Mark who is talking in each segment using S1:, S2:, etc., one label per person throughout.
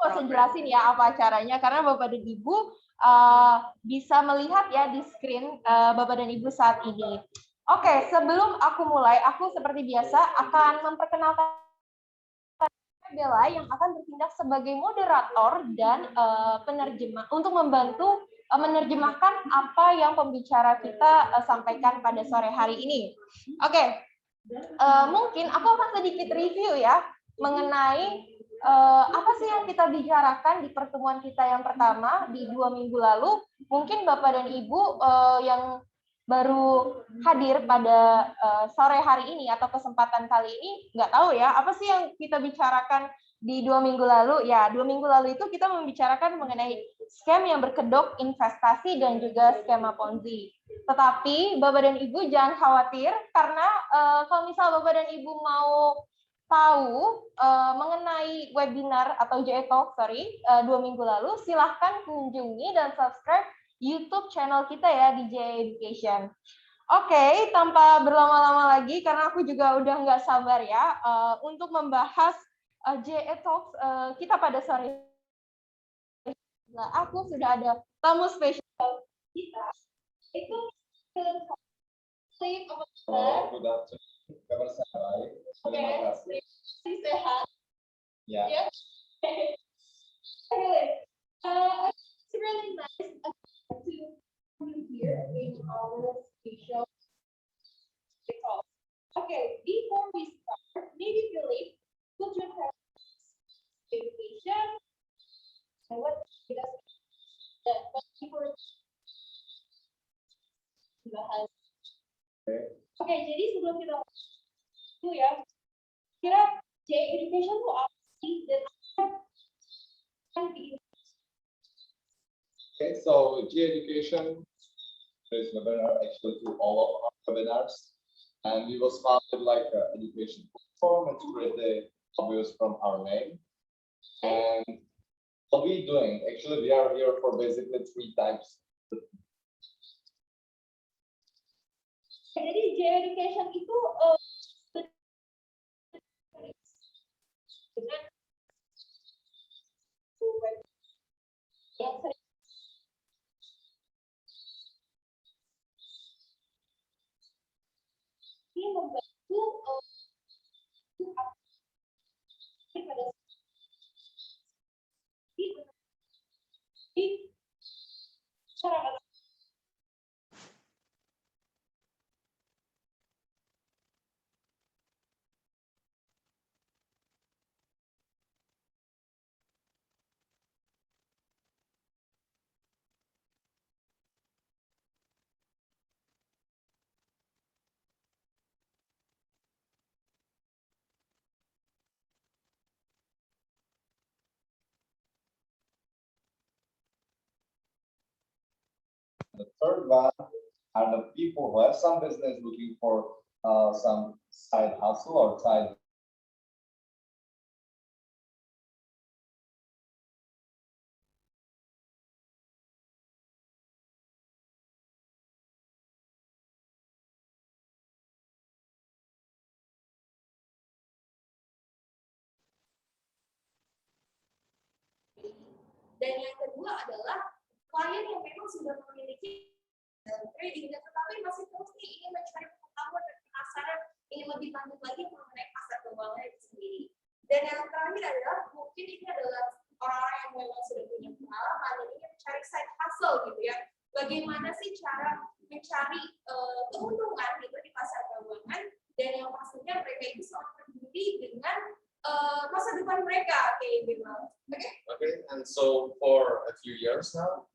S1: nggak usah jelasin ya apa acaranya, karena Bapak dan Ibu bisa melihat ya di screen Bapak dan Ibu saat ini. Oke, sebelum aku mulai, aku seperti biasa akan memperkenalkan Bella yang akan bertindak sebagai moderator dan penerjemah untuk membantu menerjemahkan apa yang pembicara kita sampaikan pada sore hari ini. Oke, mungkin aku akan sedikit review ya mengenai apa sih yang kita bicarakan di pertemuan kita yang pertama di 2 minggu lalu. Mungkin Bapak dan Ibu yang baru hadir pada sore hari ini atau kesempatan kali ini nggak tahu ya apa sih yang kita bicarakan di 2 minggu lalu. Ya, 2 minggu lalu itu kita membicarakan mengenai scam yang berkedok investasi dan juga skema Ponzi. Tetapi Bapak dan Ibu jangan khawatir karena kalau misal Bapak dan Ibu mau tahu mengenai webinar atau JE Talk 2 minggu lalu, silahkan kunjungi dan subscribe YouTube channel kita ya di JE Education. Oke, tanpa berlama-lama lagi karena aku juga udah nggak sabar ya untuk membahas JE Talks kita pada sore. Nah, aku sudah ada tamu spesial kita. Itu Steve
S2: Kabar saya baik. Terima kasih.
S1: Sehat.
S2: Ya.
S1: Yeah. Okay. It's really nice to be here in our special talk. Okay, before we start, maybe Philip, could you tell us education and what before dibahas. Oke, jadi sebelum kita itu ya, kira J Education itu apa sih dan kan bikin.
S2: Okay, so J Education is webinar actually to all of our webinars, and we was founded like an education platform. It's pretty obvious from our name. And what we doing? Actually, we are here for basically 3 types.
S1: Jadi J Education itu dengan yang sering ini membantu pada cara.
S2: The third one are the people who have some business looking for some side hustle or side.
S1: Dan yang kedua adalah klien yang memang sudah memiliki trading, tetapi masih terus ingin mencari pengetahuan dan penasaran, ingin lebih lanjut lagi mengenai pasar keuangan itu sendiri. Dan yang terakhir adalah mungkin ini adalah orang-orang yang memang sudah punya pengalaman dan ingin mencari side hustle gitu ya. Bagaimana sih cara mencari keuntungan gitu di pasar keuangan, dan yang pastinya mereka itu sangat peduli dengan masa depan mereka kayak gitu.
S2: Okay, and so for a few years now,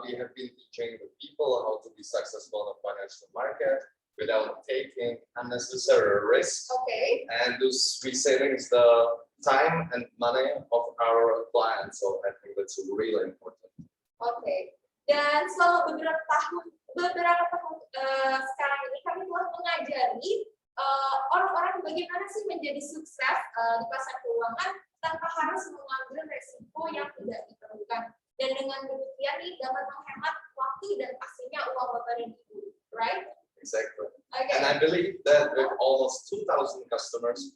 S2: we have been teaching the people how to be successful in the financial market without taking unnecessary risks.
S1: Okay.
S2: And thus we savings the time and money of our clients. So I think that's really important.
S1: Okay. Dan selama beberapa tahun sekarang ini kami telah mengajari orang-orang bagaimana sih menjadi sukses di pasar keuangan tanpa harus mengambil resiko yang tidak diperlukan. Dan dengan demikian ini dapat menghemat waktu dan pastinya uang Bapak dan Ibu, right?
S2: Exactly.
S1: Okay.
S2: And I believe that with almost 2,000 customers,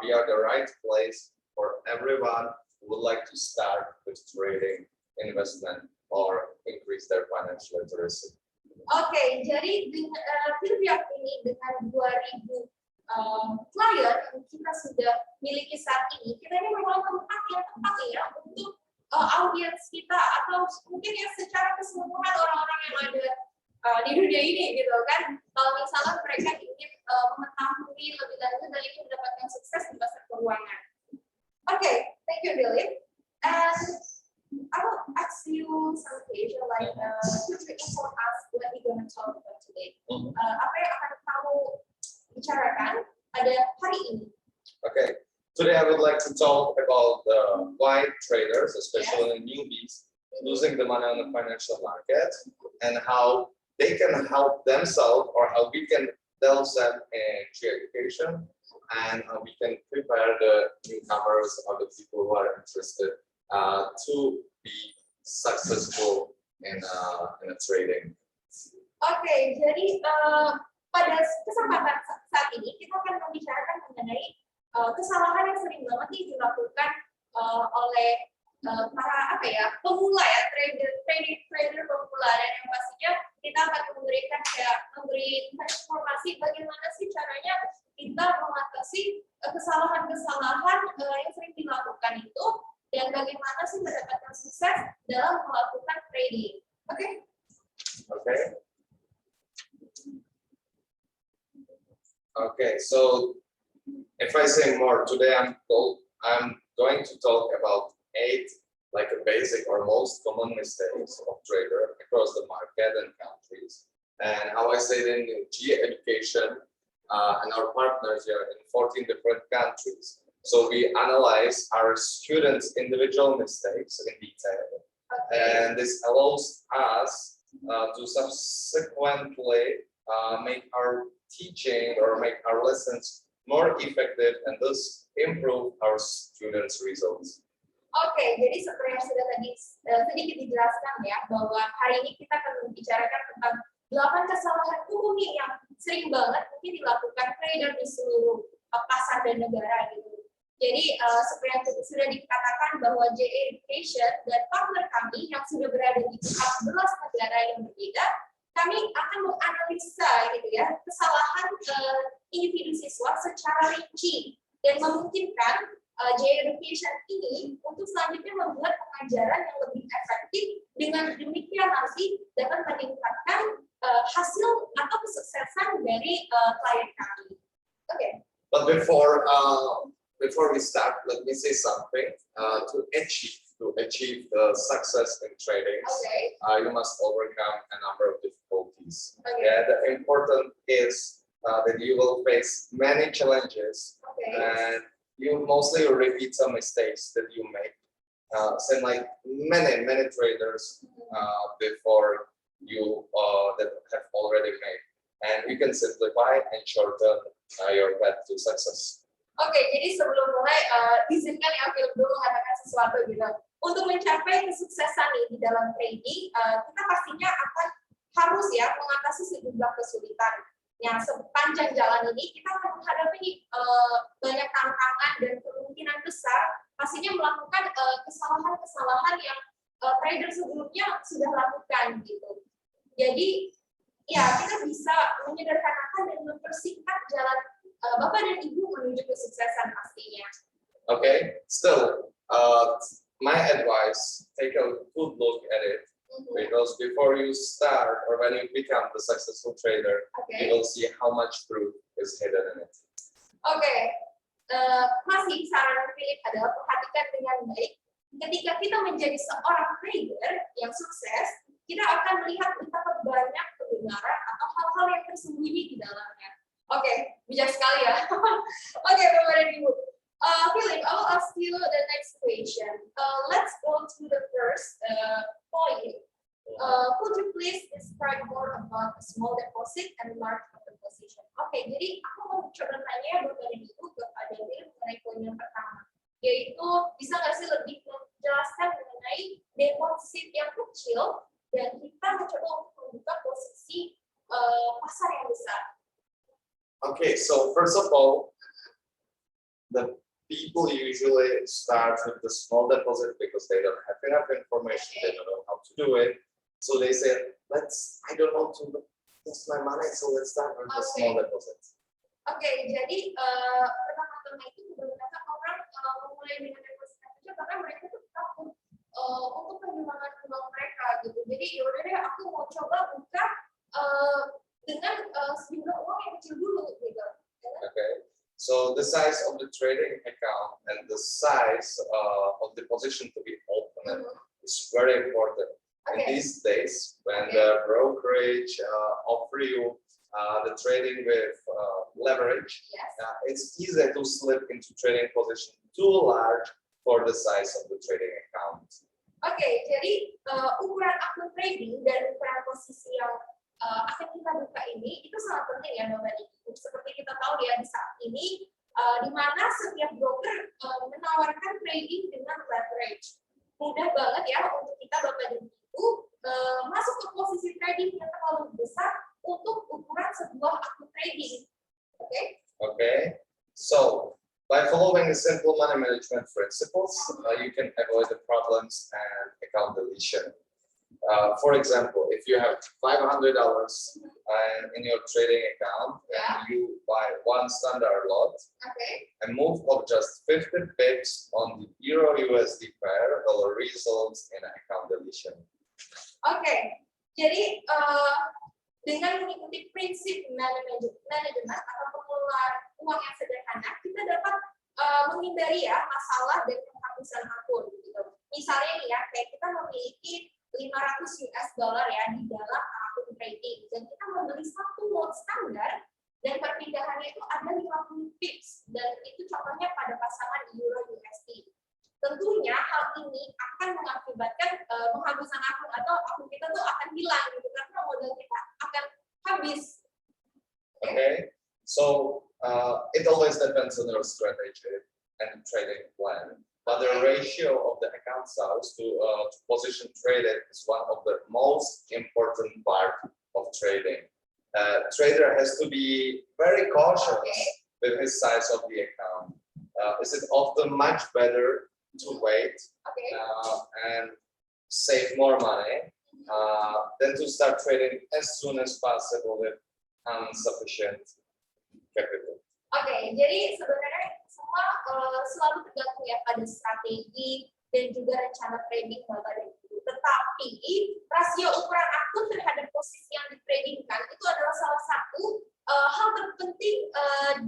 S2: we are the right place for everyone who
S3: would like to start with trading, investment, or increase their financial literacy?
S1: Oke, jadi Philip ini dengan 2000 klien yang kita sudah miliki saat ini, kita ini memang tempat yang tepat ya untuk audiens kita atau mungkin ya secara keseluruhan orang-orang yang ada di dunia ini gitu kan. Kalau misalnya mereka ingin mengetahui lebih lanjut dan ingin mendapatkan sukses di pasar keuangan. Oke, thank you Philip. And I will ask you some question like could you inform us what we're going to talk about today? Apa yang akan kamu bicarakan pada hari ini?
S3: Okay, today I would like to talk about why traders, especially newbies, losing the money on the financial market, and how they can help themselves, or how we can delve them into education, and how we can prepare the newcomers or the people who are interested to be successful in trading.
S1: Oke, jadi pada kesempatan saat ini kita akan membicarakan mengenai kesalahan yang sering banget dilakukan oleh para pemula ya, trader pemula, dan yang pastinya kita akan memberi informasi bagaimana sih caranya kita mengatasi kesalahan-kesalahan yang sering dilakukan itu, dan bagaimana sih mendapatkan sukses dalam melakukan trading. Oke?
S3: Okay. Okay, so if I say more today, I'm going to talk about 8 like a basic or most common mistakes of trader across the market and countries, and how I say it in G Education and our partners here in 14 different countries. So we analyze our students' individual mistakes in detail, and this allows us to subsequently make our teaching or make our lessons more effective and thus improve our students' results.
S1: Oke, jadi seperti yang sudah tadi sedikit dijelaskan ya, bahwa hari ini kita akan membicarakan tentang 8 kesalahan umum yang sering banget mungkin dilakukan trader di seluruh pasar dan negara gitu. Jadi seperti yang sudah dikatakan bahwa J Education dan partner kami yang sudah berada di 14 negara yang berbeda, kami akan menganalisa gitu ya kesalahan individu siswa secara rinci dan memungkinkan J Education ini untuk selanjutnya membuat pengajaran yang lebih efektif, dengan demikian nanti dapat meningkatkan hasil atau kesuksesan dari klien kami. Okay.
S3: But before we start, let me say something. To achieve the success in trading,
S1: Okay.
S3: You must overcome a number of difficulties.
S1: Okay.
S3: Yeah, the important is that you will face many challenges,
S1: Okay.
S3: and you mostly repeat some mistakes that you make. Same like many traders before you that have already made, and you can simplify and shorten your path to success.
S1: Oke, jadi sebelum mulai, izinkan ya Philip dulu mengatakan sesuatu gitu. Untuk mencapai kesuksesan nih di dalam trading, kita pastinya harus ya mengatasi sejumlah kesulitan. Yang sepanjang jalan ini kita akan menghadapi banyak tantangan dan kemungkinan besar pastinya melakukan kesalahan-kesalahan yang trader sebelumnya sudah lakukan gitu. Jadi ya kita bisa menyederhanakan dan mempersingkat jalan Bapak dan Ibu menuju kesuksesan pastinya.
S3: Okay, still, my advice: take a good look at it, because before you start or when you become the successful trader,
S1: Okay.
S3: you will see how much truth is hidden in it.
S1: Oke, masih saran Philip adalah perhatikan dengan baik. Ketika kita menjadi seorang trader yang sukses, kita akan melihat betapa banyak kebenaran atau hal-hal yang tersembunyi di dalamnya. Oke, bijak sekali ya. Oke, Bapak dan Ibu. Philip, I will ask you the next question. Let's go to the first point. Could you please describe more about a small deposit and large deposit? Oke, jadi aku mau coba tanya Bapak dan Ibu kepada Philip mengenai poin yang pertama, yaitu bisa nggak sih lebih menjelaskan mengenai deposit yang kecil dan kita mencoba untuk membuka posisi pasar yang besar.
S3: Okay, so first of all, the people usually start with the small deposit because they don't have enough information, they don't know how to do it. So they say, I don't know to invest my money, so let's start with the small deposit.
S1: Oke, jadi pertama-tama itu kebanyakan orang memulai dengan deposit kecil karena mereka tuh takut untuk kehilangan uang mereka gitu. Jadi yaudah deh, aku mau coba buka dengan sejumlah uang yang kecil dulu gitu.
S3: Okay. So the size of the trading account and the size of the position to be opened is very important. In these days, when the brokerage offer you the trading with leverage, it's easy to slip into trading position too large for the size of the trading account.
S1: Oke, jadi ukuran akun trading dan ukuran posisi yang akan kita buka ini itu sangat penting ya Bapak Ibu. Seperti kita tahu ya di saat ini di mana setiap broker menawarkan trading dengan leverage. Mudah banget ya untuk kita Bapak dan Ibu masuk ke posisi trading yang terlalu besar untuk ukuran sebuah akun trading. Oke?
S3: Okay. So by following the simple money management principles, you can avoid the problems and account deletion. For example, if you have $500 in your trading account and you buy one standard lot and move of just 50 pips on the Euro USD pair will result in an account deletion.
S1: Oke, jadi dengan mengikuti prinsip manajemen atau pengelolaan uang yang sederhana, kita dapat menghindari ya masalah dan penghapusan akun. Gitu. Misalnya nih ya, kayak kita memiliki $500 ya di dalam akun trading dan kita membeli satu lot standar dan perpindahannya itu ada 50 pips dan itu contohnya pada pasangan Euro USD. Tentunya hal ini akan mengakibatkan penghapusan akun atau akun kita tuh akan hilang gitu karena modal kita akan habis.
S3: Okay, so it always depends on your strategy and trading plan. But the ratio of the account size to position traded is one of the most important part of trading. Trader has to be very cautious with his size of the account. Is it often much better to wait and save more money than to start trading as soon as possible with insufficient capital?
S1: Oke, jadi sebenarnya semua selalu tergantung ya pada strategi dan juga rencana trading Bapak dan Ibu. Tetapi rasio ukuran akun terhadap posisi yang ditradingkan itu adalah salah satu hal terpenting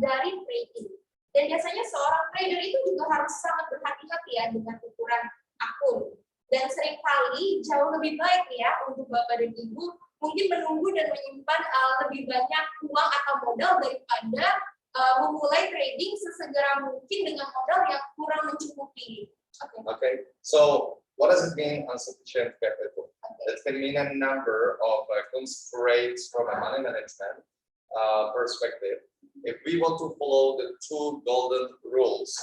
S1: dari trading. Dan biasanya seorang trader itu juga harus sangat berhati-hati ya dengan ukuran akun. Dan seringkali jauh lebih baik ya untuk Bapak dan Ibu mungkin menunggu dan menyimpan lebih banyak uang atau modal daripada memulai trading sesegera mungkin dengan modal yang kurang mencukupi.
S3: Okay. So what does it mean insufficient capital? It can mean a number of constraints from a money management perspective. If we want to follow the two golden rules,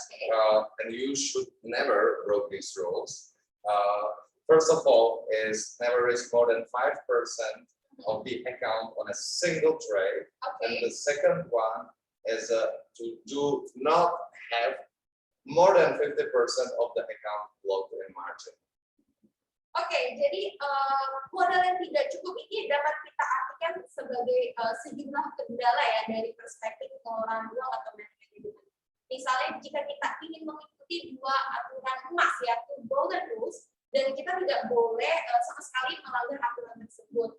S3: and you should never break these rules. First of all, is never risk more than 5% of the account on a single trade, and the second one is to not have more than 50% of the account locked in margin.
S1: Oke, jadi modal yang tidak cukup ini dapat kita artikan sebagai sejumlah kendala ya dari perspektif pengelolaan uang atau manajemen. Misalnya jika kita ingin mengikuti dua aturan emas yaitu golden rules dan kita tidak boleh sama sekali melanggar aturan tersebut.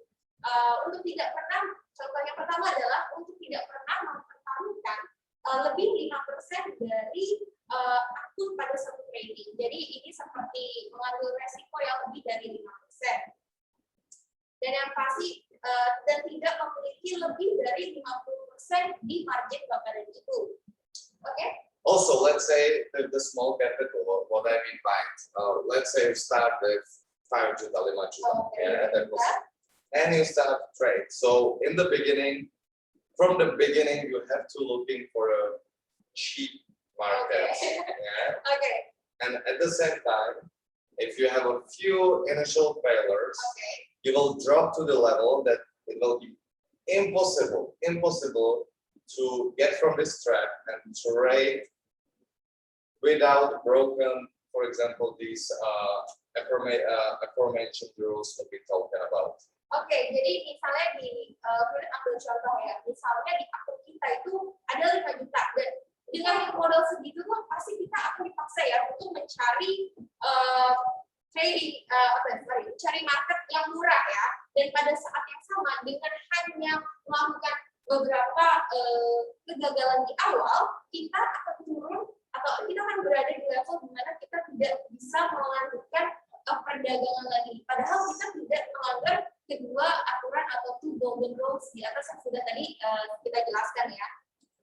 S1: Untuk tidak pernah, contoh yang pertama adalah untuk tidak pernah mempertaruhkan lebih 5% dari akun pada satu trading. Jadi ini seperti mengambil resiko yang lebih dari 5%. Dan yang pasti dan tidak memiliki lebih dari 50% di margin Bapak dan Ibu. Oke?
S3: Also, let's say with the small capital, what I mean by it, let's say you start with 5 juta, 5 juta, and you start to trade. So in the beginning, from the beginning, you have to looking for a cheap market. And at the same time, if you have a few initial failures, you will drop to the level that it will be impossible to get from this trap and trade without broken, for example, these aforementioned rules that we talking about.
S1: Oke, jadi misalnya di Philip ambil contoh ya, misalnya di akun kita itu ada 5 juta dan dengan modal segitu tuh pasti kita akan dipaksa ya untuk mencari cari market yang murah ya, dan pada saat yang sama dengan hanya melakukan beberapa kegagalan di awal, kita akan turun atau kita akan berada di level di mana kita tidak bisa melanjutkan perdagangan lagi. Padahal kita tidak melanggar kedua aturan atau two golden rules di atas yang sudah tadi kita jelaskan ya.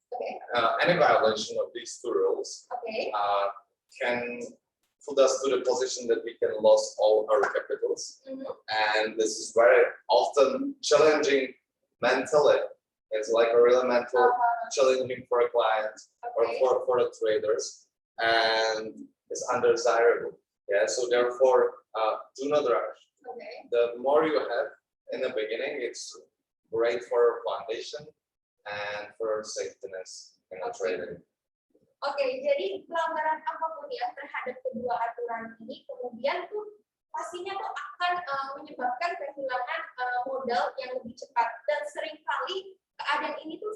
S1: Okay.
S3: Any violation of these two rules can put us to the position that we can lose all our capitals, and this is very often challenging mentally. It's like a real mental challenging for a client or for the traders, and it's undesirable. Yeah, so therefore, do not rush. The more you have in the beginning, it's great for foundation and for safetyness in the trading.
S1: Oke, jadi pelanggaran apapun ya terhadap kedua aturan ini kemudian tuh pastinya tuh akan menyebabkan kehilangan modal yang lebih cepat, dan seringkali keadaan ini tuh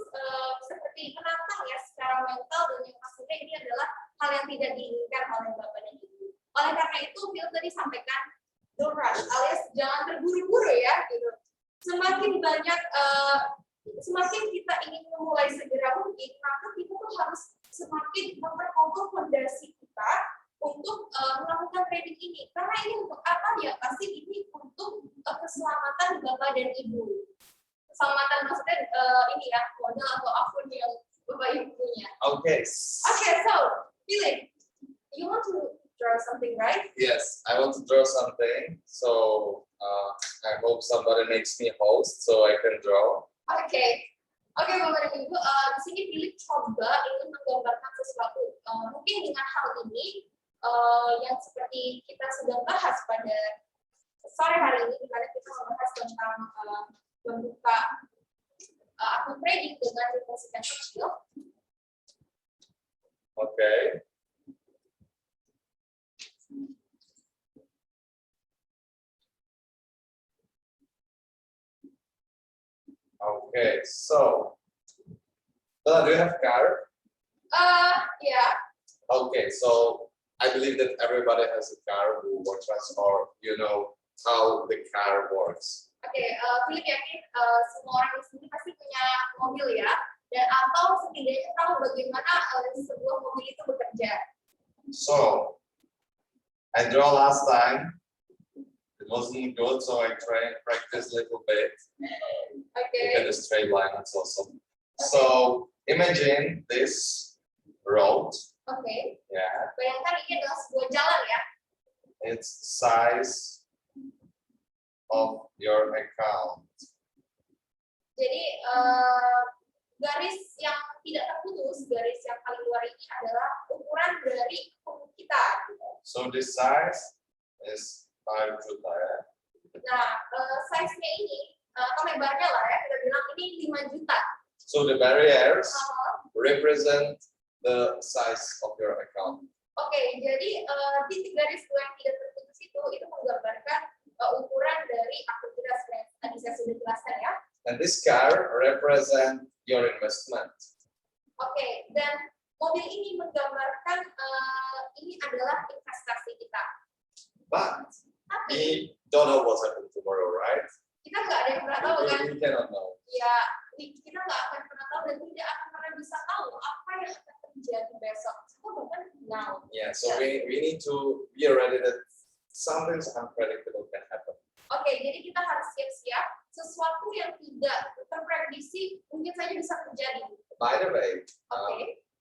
S1: seperti menantang ya secara mental, dan yang pastinya ini adalah hal yang tidak diinginkan oleh Bapak dan Ibu. Oleh karena itu, Phil tadi sampaikan don't rush, alias jangan terburu-buru ya gitu. Semakin banyak semakin kita ingin memulai segera mungkin, maka kita tuh harus semakin memperkokoh fondasi kita untuk melakukan trading ini. Karena ini untuk apa ya? Pasti ini untuk keselamatan Bapak dan Ibu. Keselamatan maksudnya ini ya, modal atau akun yang Bapak Ibu punya.
S3: Okay,
S1: so Philip, you want to draw something, right?
S3: Yes, I want to draw something. So I hope somebody makes me host so I can draw.
S1: Oke, Bapak dan Ibu, di sini Philip coba ingin menggambarkan sesuatu. Mungkin dengan hal ini yang seperti kita sudah bahas pada sore hari ini, di mana kita membahas tentang membuka akun trading dengan deposit yang kecil.
S3: Okay. Okay, so do you have car?
S1: Yeah.
S3: Okay, so I believe that everybody has a car who works or you know how the car works.
S1: Oke, Philip yakin semua orang di sini pasti punya mobil ya, dan atau setidaknya tahu bagaimana sebuah mobil itu bekerja.
S3: So I draw last time. It wasn't good, so I practice a little bit.
S1: Okay.
S3: Look at the straight line, it's awesome. So imagine this road.
S1: Okay.
S3: Yeah.
S1: Bayangkan ini adalah sebuah jalan ya.
S3: It's size of your account.
S1: Jadi garis yang tidak terputus, garis yang paling luar ini adalah ukuran dari akun kita.
S3: So this size is 5 juta ya.
S1: Nah, size-nya ini atau lebarnya lah ya, kita bilang ini 5 juta.
S3: So the barriers represent the size of your account.
S1: Oke, jadi titik garis dua yang tidak terputus itu menggambarkan ukuran dari akun kita seperti tadi saya sudah jelaskan ya.
S3: And this car represent your investment.
S1: Oke, dan mobil ini menggambarkan ini adalah investasi kita.
S3: But we don't know what's happening tomorrow, right?
S1: Kita nggak ada yang pernah tahu kan?
S3: We cannot know.
S1: Ya, kita nggak akan pernah tahu dan tidak akan pernah bisa tahu apa yang akan terjadi besok. Bahkan now.
S3: Yeah, so we need to be ready that something unpredictable can happen.
S1: Oke, jadi kita harus siap-siap. Sesuatu yang tidak terprediksi mungkin saja bisa terjadi.
S3: By the way,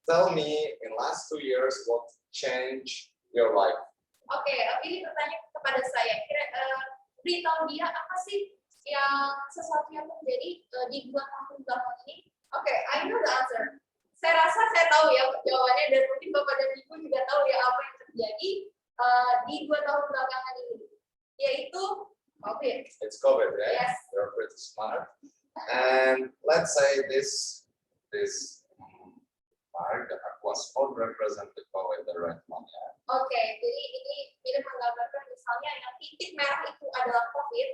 S3: tell me in last 2 years what changed your life?
S1: Oke, ini bertanya kepada saya. Beritahu dia apa sih yang sesuatu yang terjadi di 2 tahun belakang ini? Oke, I know the answer. Saya rasa saya tahu ya jawabannya, dan mungkin Bapak dan Ibu juga tahu ya apa yang terjadi di 2 tahun belakangan ini, yaitu COVID.
S3: It's COVID, right?
S1: Yes.
S3: You're pretty smart. And let's say this mark, the aqua spot represent the color, the red one. Yeah?
S1: Oke, jadi ini mirip menggambarkan misalnya yang titik merah itu adalah COVID.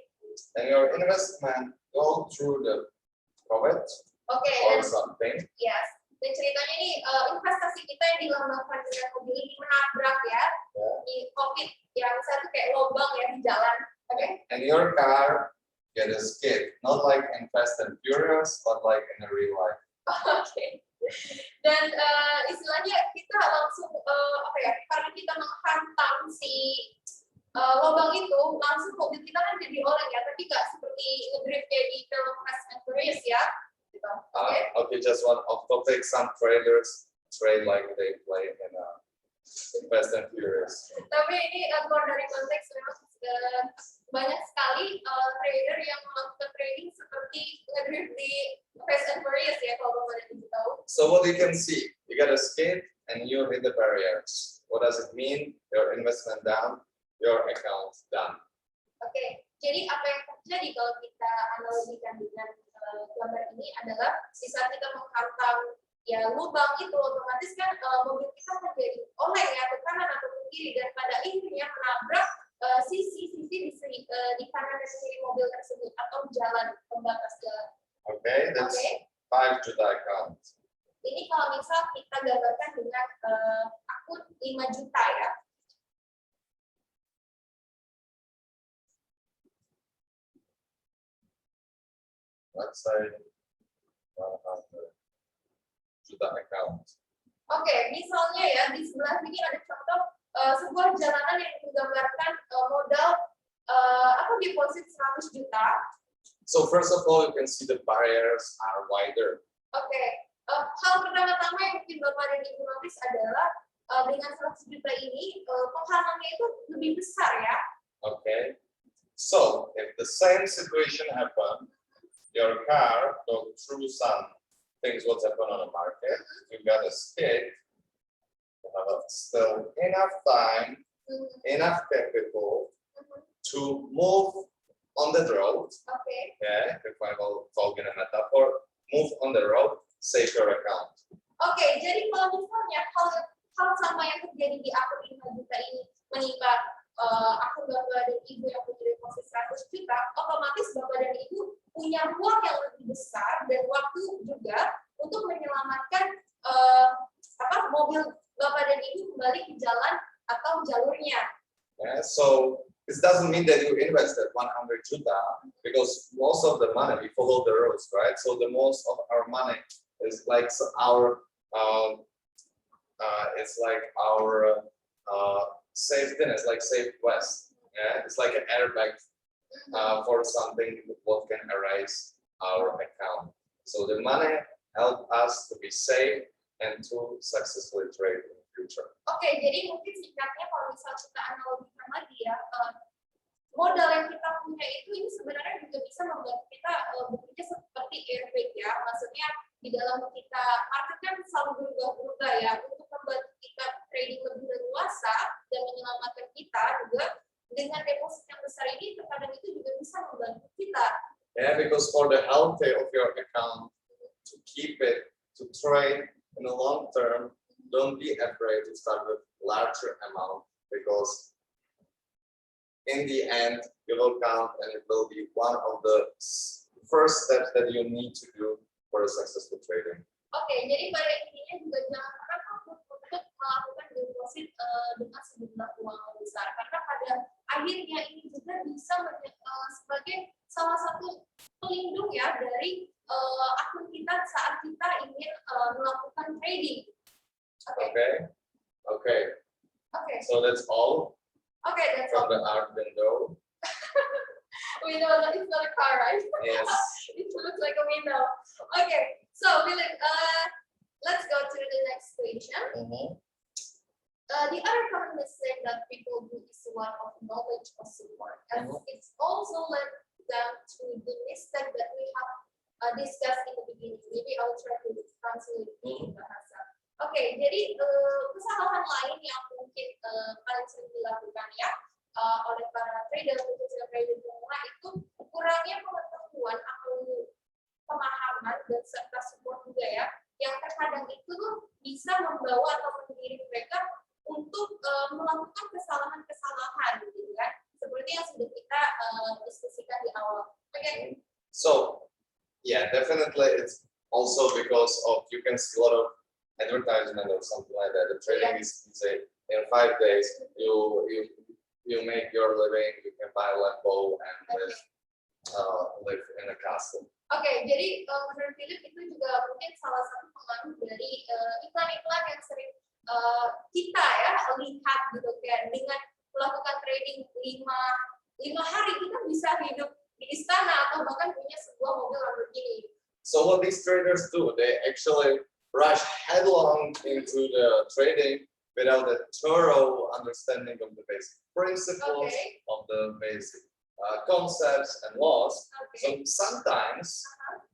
S3: And your investment go through the COVID
S1: Oke,
S3: or
S1: dan
S3: something.
S1: yes. Dan ceritanya ini investasi kita yang dilambangkan dengan mobil ini menabrak ya di COVID yang satu kayak lubang ya di jalan. Oke.
S3: And your car get a skid, not like in Fast and Furious, but like in a real life.
S1: Oke. Dan istilahnya kita langsung apa ya? Karena kita menghantam si lubang itu, langsung mobil kita kan jadi oleng ya, tapi nggak seperti ngedrift kayak di film Fast and Furious ya. Gitu. Oke.
S3: Okay, just one off topic. Some trailers trade like they play in Fast and Furious.
S1: Tapi ini keluar dari konteks memang banyak sekali trader yang melakukan trading seperti ngedrift di Fast and Furious ya kalau Bapak dan Ibu tahu.
S3: So what you can see, you get a skid and you hit the barriers. What does it mean? Your investment down, your account done.
S1: Oke, jadi apa yang terjadi kalau kita analogikan dengan gambar ini adalah di saat kita menghantam ya lubang itu otomatis kan mobil kita menjadi oleng ya ke kanan atau ke kiri dan pada akhirnya menabrak sisi-sisi di kanan dan kiri mobil tersebut atau jalan pembatas jalan.
S3: Okay, that's 5 juta account.
S1: Ini kalau misal kita gambarkan dengan akun 5 juta ya.
S3: Let's say 100 juta account.
S1: Oke, misalnya ya di sebelah sini ada contoh sebuah jalanan yang menggambarkan modal atau deposit 100 juta.
S3: So first of all, you can see the barriers are wider.
S1: Oke, hal pertama-tama yang mungkin Bapak dan Ibu notice adalah dengan 100 juta ini penghalangnya itu lebih besar ya.
S3: Okay, so if the same situation happen, your car go through some things what's happen on the market, you got a skid, you have still enough time, enough capital to move on the road.
S1: Oke.
S3: Yeah, if I will talk in a metaphor, move on the road, save your account.
S1: Oke, jadi kalau misalnya hal sama yang terjadi di akun 5 juta ini menimpa akun Bapak dan Ibu yang punya deposit 100 juta, otomatis Bapak dan Ibu punya ruang yang lebih besar dan waktu juga untuk menyelamatkan mobil Bapak dan Ibu kembali ke jalan atau jalurnya.
S3: Yeah, so this doesn't mean that you invested 100 juta because most of the money we follow the rules, right? So the most of our money is like our it's like our safety net, it's like Safe West. Yeah, it's like an airbag for something what can erase our account. So the money help us to be safe and to successfully trade in the future.
S1: Oke, jadi mungkin singkatnya kalau misal kita analogikan lagi ya, modal yang kita punya itu ini sebenarnya juga bisa membantu kita bekerja seperti airbag ya. Maksudnya di dalam kita market kan selalu berubah-ubah ya, untuk membantu kita trading lebih leluasa dan menyelamatkan kita juga dengan deposit yang besar ini terkadang itu juga bisa membantu kita.
S3: Yeah, because for the health of your account, to keep it, to trade in the long term, don't be afraid to start with larger amount because in the end, you will count and it will be one of the first steps that you need to do for a successful trading.
S1: Oke, jadi pada intinya juga jangan pernah takut untuk melakukan deposit dengan sejumlah uang besar karena pada akhirnya ini juga bisa sebagai salah satu pelindung ya dari akun kita saat kita ingin melakukan trading.
S3: Okay. So that's all.
S1: Okay, that's
S3: from
S1: all.
S3: the art window.
S1: Window, it's not a car, right?
S3: Yes.
S1: It looks like a window. Okay, so let's go to the next question. The other common mistake that people do is one of knowledge or support, and it's also led them to the mistake that we have discussed in the beginning. Maybe I'll try to translate in bahasa. Oke, jadi kesalahan lain yang mungkin paling sering dilakukan ya oleh para trader, khususnya trader pemula itu kurangnya pengetahuan atau pemahaman dan serta support juga ya, yang terkadang itu tuh bisa seperti yang sudah kita diskusikan di awal. Oke.
S3: So, yeah, definitely it's also because of you can see a lot of advertisement or something like that. The trading is say in 5 days you make your living, you can buy a Lambo and live in a castle.
S1: Oke, jadi menurut Philip itu juga mungkin salah satu pengaruh dari iklan-iklan yang sering kita ya lihat gitu, kayak dengan melakukan trading 5 hari kita bisa hidup di istana atau bahkan punya sebuah mobil Lamborghini.
S3: So what these traders do, they actually rush headlong into the trading without a thorough understanding of the basic principles, of the basic concepts and laws. So sometimes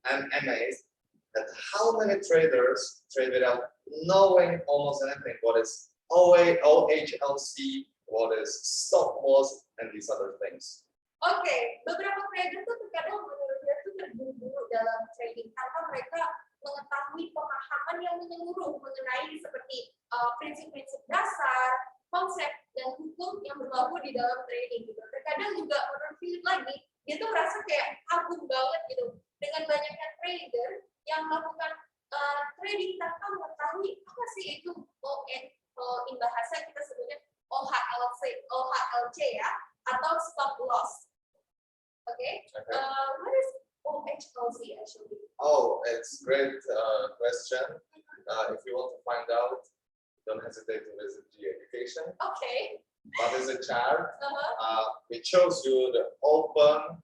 S3: I'm amazed at how many traders trade without knowing almost anything. What is OA, OHLC, what is stop loss, and these other things.
S1: Oke, beberapa trader tuh terkadang menurut dia tuh terburu-buru dalam trading tanpa mereka mengetahui pemahaman yang menyeluruh mengenai seperti prinsip-prinsip dasar, konsep dan hukum yang berlaku di dalam trading gitu. Terkadang juga menurut Philip lagi, dia tuh merasa kayak kagum banget gitu dengan banyaknya trader yang melakukan trading tanpa mengetahui apa sih itu in bahasa kita sebutnya OHLC ya, atau stop loss. Okay. What is OHLC actually?
S3: Oh, it's a great question. If you want to find out, don't hesitate to visit G Education.
S1: Okay.
S3: But as a chart, it shows you the open,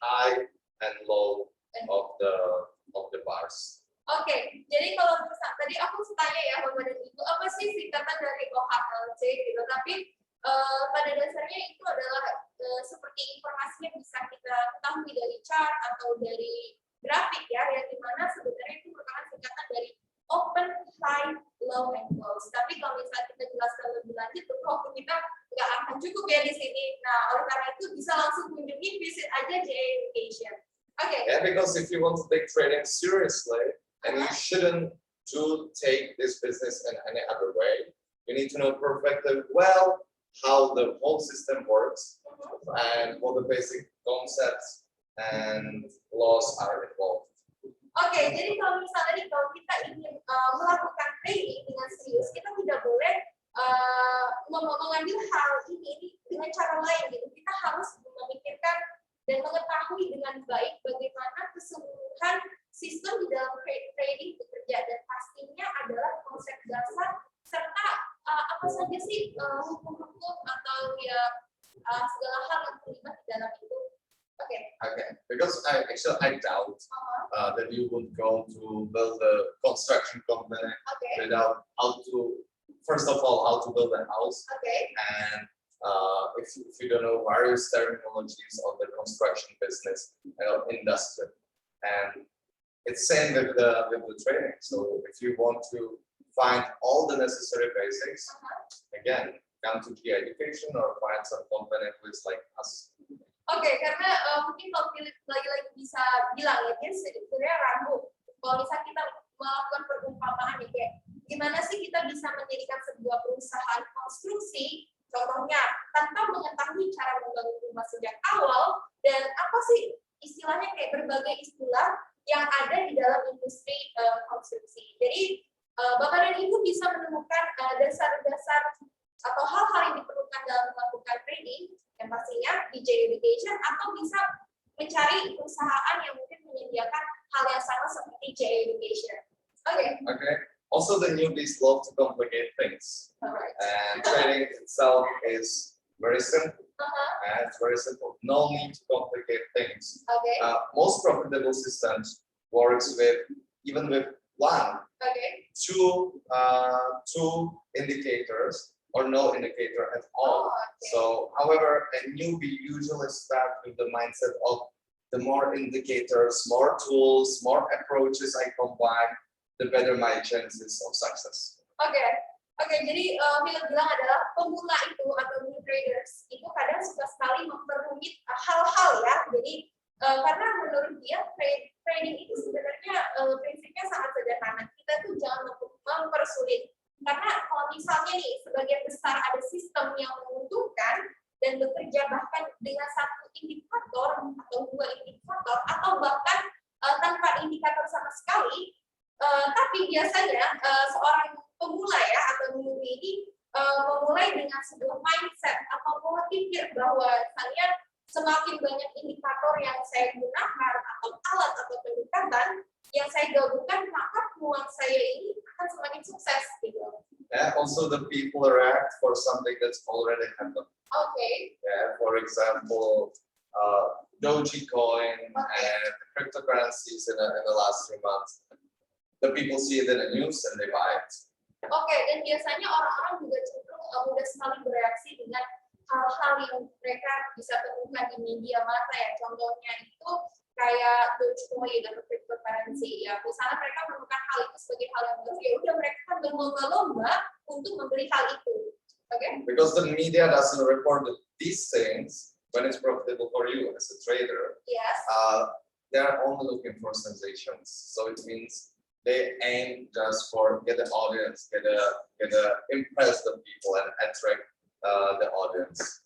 S3: high, and low of the bars.
S1: Oke, jadi kalau misalnya tadi aku tanya ya Bapak dan Ibu, apa sih singkatan dari OHLC gitu? Tapi pada dasarnya itu adalah seperti informasi yang bisa kita ketahui dari chart atau dari grafik ya, yang dimana sebenarnya itu merupakan singkatan dari open, high, low, and close. Tapi kalau misalnya kita jelaskan lebih lanjut, waktu kita nggak akan cukup ya di sini. Nah, oleh karena itu bisa langsung kunjungi, visit aja JA Education. Okay.
S3: Yeah, because if you want to take trading seriously, and you shouldn't take this business in any other way, you need to know perfectly well how the whole system works and what the basic concepts and laws are involved.
S1: Oke, jadi kalau misalnya kalau kita ingin melakukan trading dengan serius, kita tidak boleh mengambil hal ini dengan cara lain gitu. Kita harus memikirkan dan mengetahui dengan baik bagaimana keseluruhan sistem di dalam trading bekerja, dan pastinya adalah konsep dasar serta apa saja sih hukum-hukum atau ya segala hal yang terlibat di dalam itu. Okay.
S3: Because I doubt that you would go to build a construction company without first of all, how to build a house. And if you don't know various terminologies of the construction business industry. And it's same with the trading. So if you want to find all the necessary basics, again, come to G Education or find some company who is like us.
S1: Oke, karena mungkin kalau Philip lagi-lagi bisa bilang ya, dia sebenarnya ragu. Kalau misalnya kita melakukan perumpamaan ya, kayak gimana sih kita bisa mendirikan sebuah perusahaan konstruksi, contohnya tanpa mengetahui cara membangun rumah sejak awal, dan apa sih istilahnya kayak berbagai istilah yang ada di dalam industri konstruksi. Jadi Bapak dan Ibu bisa menemukan dasar-dasar atau hal-hal yang diperlukan dalam melakukan trading yang pastinya di J Education, atau bisa mencari perusahaan yang mungkin menyediakan hal yang sama seperti J Education.
S3: Okay. Also, the newbies love to complicate things, and trading itself is very simple. And it's very simple. No need to complicate things. Most profitable systems works with even with one, two indicators, or no indicator at all. So, however, a newbie usually starts with the mindset of the more indicators, more tools, more approaches I combine, the better my chances of success.
S1: Oke, jadi Philip bilang adalah pemula itu atau new traders itu kadang suka sekali memperumit hal-hal ya. Jadi karena menurut dia trading itu sebenarnya prinsipnya sangat sederhana. Kita tuh jangan mempersulit. Karena kalau misalnya nih sebagian besar ada sistem yang menguntungkan dan
S4: dan bekerja bahkan dengan satu indikator atau dua indikator atau bahkan tanpa indikator sama sekali. Tapi biasanya seorang pemula ya atau newbie ini memulai dengan sebuah mindset atau pola pikir bahwa saya semakin banyak indikator yang saya gunakan atau alat atau pendekatan yang saya gabungkan, maka peluang saya ini akan semakin sukses gitu.
S3: Yeah, also the people react for something that's already happened.
S4: Okay.
S3: Yeah, for example, Dogecoin and cryptocurrencies in the last 3 months. The people see it in the news and they buy it.
S4: Oke, dan biasanya orang-orang juga cenderung mudah sekali bereaksi dengan hal-hal yang mereka bisa temukan di media massa ya. Contohnya itu kayak Dogecoin atau cryptocurrency ya. Misalnya mereka menemukan hal itu sebagai hal yang baru, ya udah mereka kan berlomba-lomba untuk membeli hal itu. Okay?
S3: Because the media doesn't report these things when it's profitable for you as a trader.
S4: Yes.
S3: They're only looking for sensations. So it means they aim just for get the audience, get impress the people and attract the audience.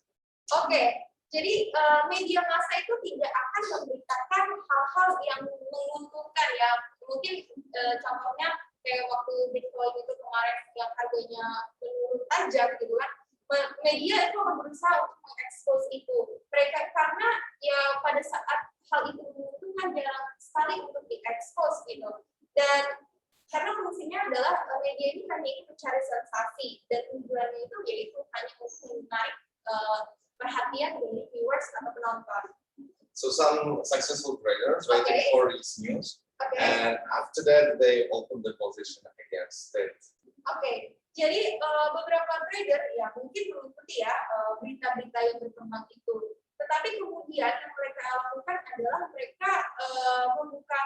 S4: Oke, jadi media massa itu tidak akan memberitakan hal-hal yang menguntungkan ya. Mungkin contohnya kayak waktu Bitcoin itu kemarin yang harganya menurun tajam gitu kan. Media itu akan berusaha untuk mengekspos itu. Mereka karena ya pada saat hal itu menguntungkan jarang sekali untuk diekspos gitu. Dan karena fungsinya adalah media ini hanya ingin mencari sensasi dan tujuannya itu yaitu hanya untuk menarik perhatian dari viewers atau penonton.
S3: So some successful traders waiting for these news, and after that they open the position against it.
S4: Oke, jadi beberapa trader ya mungkin mengikuti ya berita-berita yang berkembang itu. Tetapi kemudian yang mereka lakukan adalah mereka membuka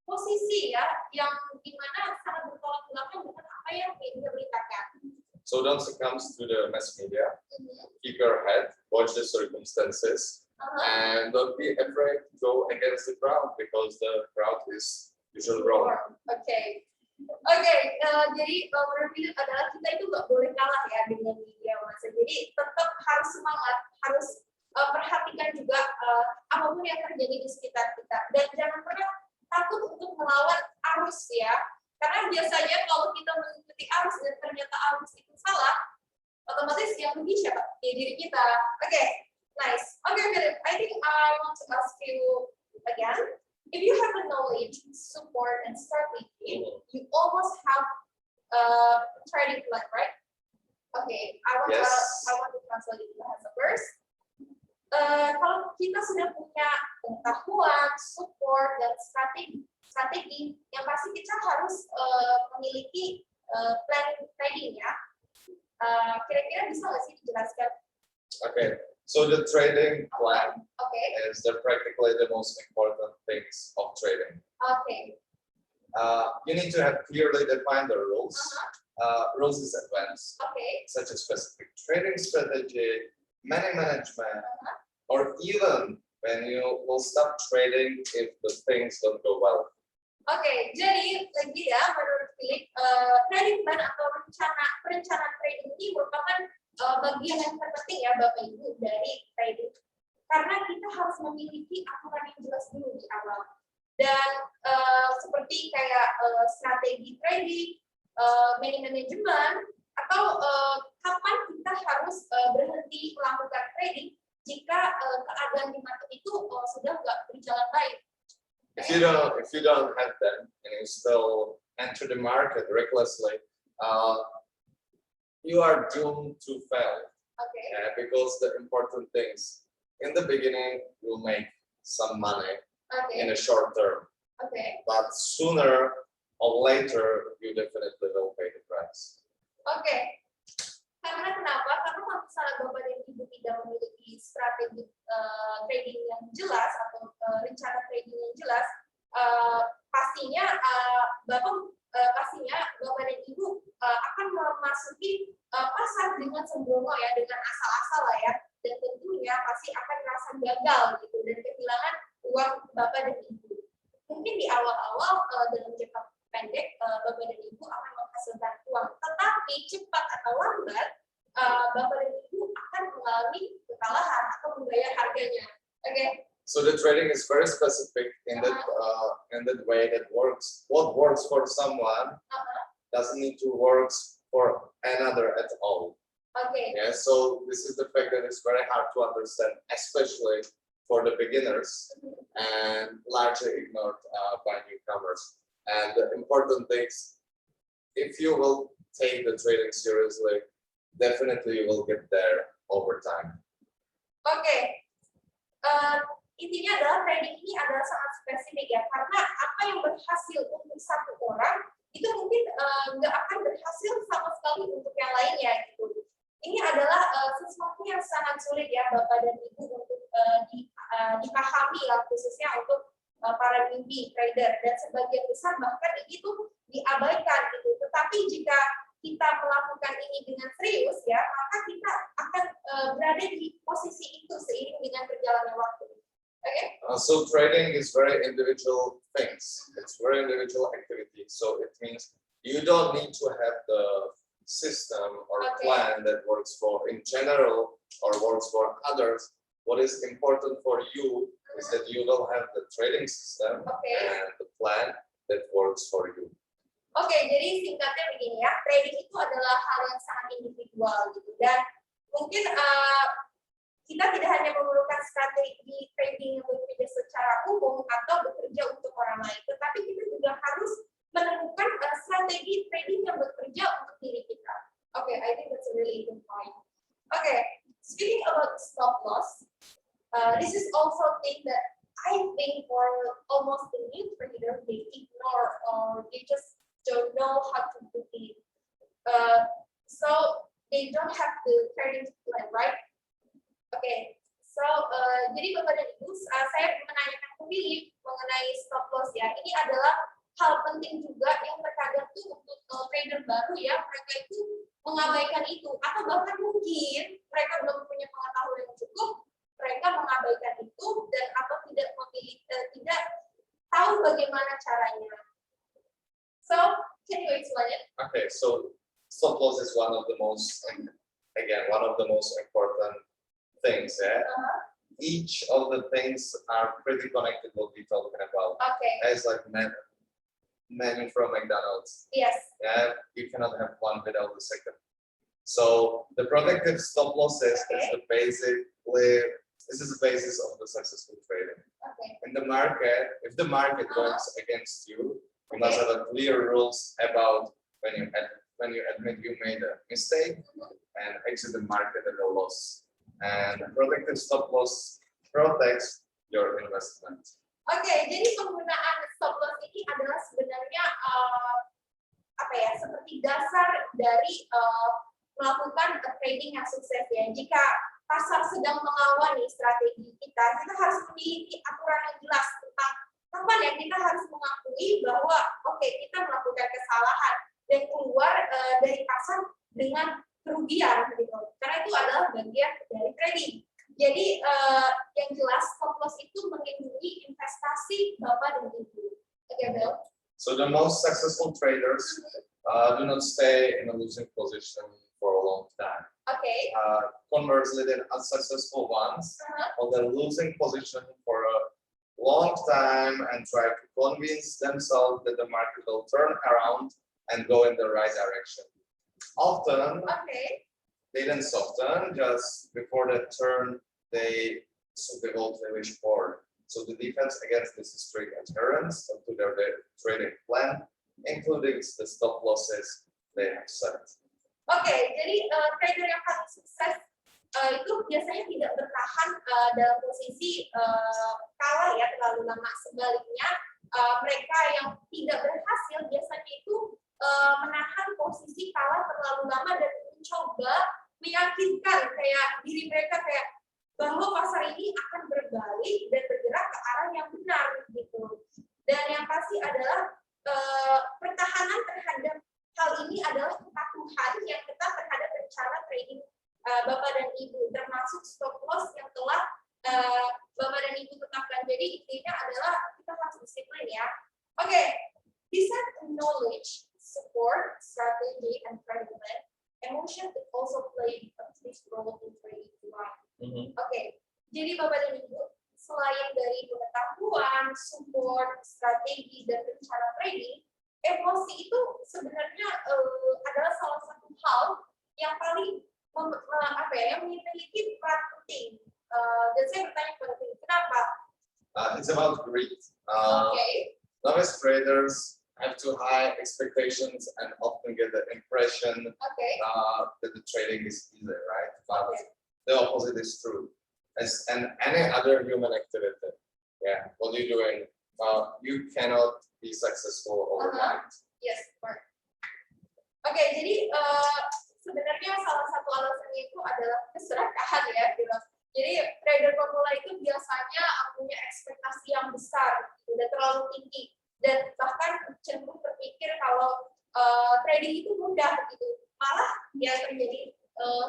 S4: posisi ya yang dimana sangat bertolak belakang dengan apa yang media beritakan.
S3: So don't succumb to the mass media. Keep your head, watch the circumstances, and don't be afraid to go against the crowd because the crowd is usually wrong.
S4: Oke, jadi menurut video adalah kita itu nggak boleh kalah ya dengan media massa. Jadi tetap harus semangat, harus perhatikan juga apapun yang terjadi di sekitar kita dan jangan pernah takut untuk melawan arus ya. Karena biasanya kalau kita mengikuti arus dan ternyata arus itu salah, otomatis yang rugi siapa? Ya diri kita. Oke, nice. Oke, Philip, I think I want to ask you again. If you have the knowledge, support, and strategy, you almost have a trading plan, right? Okay, I want to translate it as a verse. Kalau kita sudah punya pengetahuan, support, dan strategi, yang pasti kita harus memiliki plan trading ya. Kira-kira bisa nggak sih dijelaskan?
S3: Okay, so the trading plan is practically the most important things of trading.
S4: Okay.
S3: You need to have clearly defined the rules. Rules is advanced, such as specific trading strategy, money management, or even when you will stop trading if the things don't go well.
S4: Oke, jadi lagi ya menurut Philip, trading plan atau perencanaan trading ini merupakan bagian yang terpenting ya Bapak Ibu dari trading. Karena kita harus memiliki aturan yang jelas dulu di awal. Dan seperti kayak strategi trading, money management, atau kapan kita harus berhenti melakukan trading jika keadaan di market itu sudah nggak berjalan baik.
S3: If you don't have them and you still enter the market recklessly, you are doomed to fail. Because the important things in the beginning will make some money in the short term, but sooner or later you definitely will pay the price.
S4: Karena kenapa? Karena kalau misalnya Bapak dan Ibu tidak memiliki strategi trading yang jelas atau rencana trading yang jelas, pastinya Bapak dan Ibu akan memasuki pasar dengan sembrono ya, dengan asal-asal lah ya, dan tentunya pasti akan merasa gagal gitu dan kehilangan uang Bapak dan Ibu. Mungkin di awal-awal dalam jangka pendek Bapak dan Ibu akan menghasilkan uang, tetapi cepat atau lambat Bapak dan Ibu akan mengalami kekalahan atau membayar harganya. Oke.
S3: So the trading is very specific in that way that what works for someone doesn't need to work for another at all.
S4: Oke.
S3: Yeah, so this is the fact that it's very hard to understand, especially for the beginners and largely ignored by newcomers. And the important things, if you will take the trading seriously, definitely you will get there over time.
S4: Oke. Intinya adalah trading ini adalah sangat spesifik ya, karena apa yang berhasil untuk satu orang itu mungkin nggak akan berhasil sama sekali untuk yang lainnya gitu. Ini adalah sesuatu yang sangat sulit ya Bapak dan Ibu untuk dipahami lah, khususnya untuk para newbie trader, dan sebagian besar bahkan ini tuh diabaikan gitu. Tetapi jika kita melakukan ini dengan serius ya, maka kita akan berada di posisi itu seiring dengan berjalannya waktu. Okay.
S3: So trading is very individual things. It's very individual activity. So it means you don't need to have the system or plan that works for in general or works for others. What is important for you is that you will have the trading system and the plan that works for you.
S4: Oke, jadi singkatnya begini ya, trading itu adalah hal yang sangat individual gitu, dan mungkin kita tidak hanya memerlukan strategi trading yang bekerja secara umum atau bekerja untuk orang lain, tetapi kita juga harus menemukan strategi trading yang bekerja untuk diri kita. Oke, I think that's a really good point. Okay, speaking about stop loss, this is also a thing that I think for almost the new trader they ignore or they just don't know how to do it. So they don't have the trading plan, right? Oke, so jadi Bapak dan Ibu, saya menanyakan ke Philip mengenai stop loss ya. Ini adalah hal penting juga yang terkadang tuh untuk trader baru ya, mereka itu mengabaikan itu, atau bahkan mungkin mereka belum punya pengetahuan yang cukup, mereka mengabaikan itu dan atau tidak tidak tahu bagaimana caranya. So, can you explain it?
S3: Okay, so stop loss is one of the most important things. Yeah? Each of the things are pretty connected. What we're talking about.
S4: Okay.
S3: It's like menu from McDonald's.
S4: Yes.
S3: Yeah, you cannot have one without the second. So the protective stop losses is the this is the basis of the successful trading.
S4: Okay.
S3: In the market, if the market goes against you, you must have a clear rules about when you admit you made a mistake and exit the market at a loss. And protective stop loss protects your investment.
S4: Oke, jadi penggunaan stop loss ini adalah sebenarnya seperti dasar dari melakukan trading yang sukses ya. Jika pasar sedang melawan nih strategi kita harus memiliki aturan yang jelas tentang kapan ya kita harus mengakui bahwa kita melakukan kesalahan dan keluar dari pasar dengan kerugian gitu. Karena itu adalah bagian dari trading. Jadi yang jelas stop loss itu melindungi investasi Bapak dan Ibu. Okay, Bill?
S3: So the most successful traders do not stay in a losing position for a long time.
S4: Okay.
S3: Conversely, the unsuccessful ones hold a losing position for a long time and try to convince themselves that the market will turn around and go in the right direction. Often, they then soften just before the turn. They go to the wish forward. So the defense against this is strict adherence to their trading plan, including the stop losses they have set.
S4: Oke, jadi trader yang paling sukses itu biasanya tidak bertahan dalam posisi kalah ya terlalu lama. Sebaliknya mereka yang tidak berhasil biasanya itu menahan posisi kalah terlalu lama dan mencoba meyakinkan kayak diri mereka kayak bahwa pasar ini akan berbalik dan bergerak ke arah yang benar gitu. Dan yang pasti adalah pertahanan terhadap hal ini adalah kepatuhan yang ketat terhadap rencana trading Bapak dan Ibu, termasuk stop loss yang telah Bapak dan Ibu tetapkan. Jadi intinya adalah kita harus disiplin ya. Oke, besides knowledge, support, strategy, and trading plan, emotion could also play a big role in trading. Oke, jadi Bapak dan Ibu, selain dari pengetahuan, support, strategi, dan rencana trading, emosi itu sebenarnya adalah salah satu hal yang paling yang memiliki peran penting. Dan saya bertanya kepada Ibu, kenapa?
S3: It's about greed.
S4: Oke.
S3: Novice traders have too high expectations and often get the impression
S4: Oke.
S3: that the trading is easy, right? But the opposite is true. As and any other human activity, yeah, what you're doing, you cannot be successful overnight.
S4: Yes, correct. Oke, jadi sebenarnya salah satu alasannya itu adalah keserakahan ya, gitu. Jadi trader pemula itu biasanya punya ekspektasi yang besar, udah terlalu tinggi, dan bahkan cenderung berpikir kalau trading itu mudah gitu. Malah yang terjadi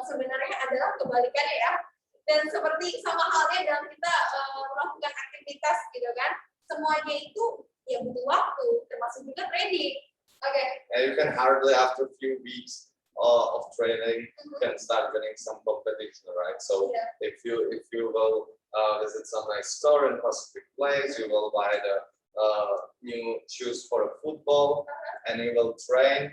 S4: sebenarnya adalah kebalikannya ya. Dan seperti sama halnya dalam kita melakukan aktivitas gitu kan, semuanya itu ya butuh waktu, termasuk juga trading. Okay.
S3: And you can hardly after a few weeks of training can start winning some competition, right? So if you will visit some nice store in Pacific Place, you will buy the new shoes for a football, and you will train.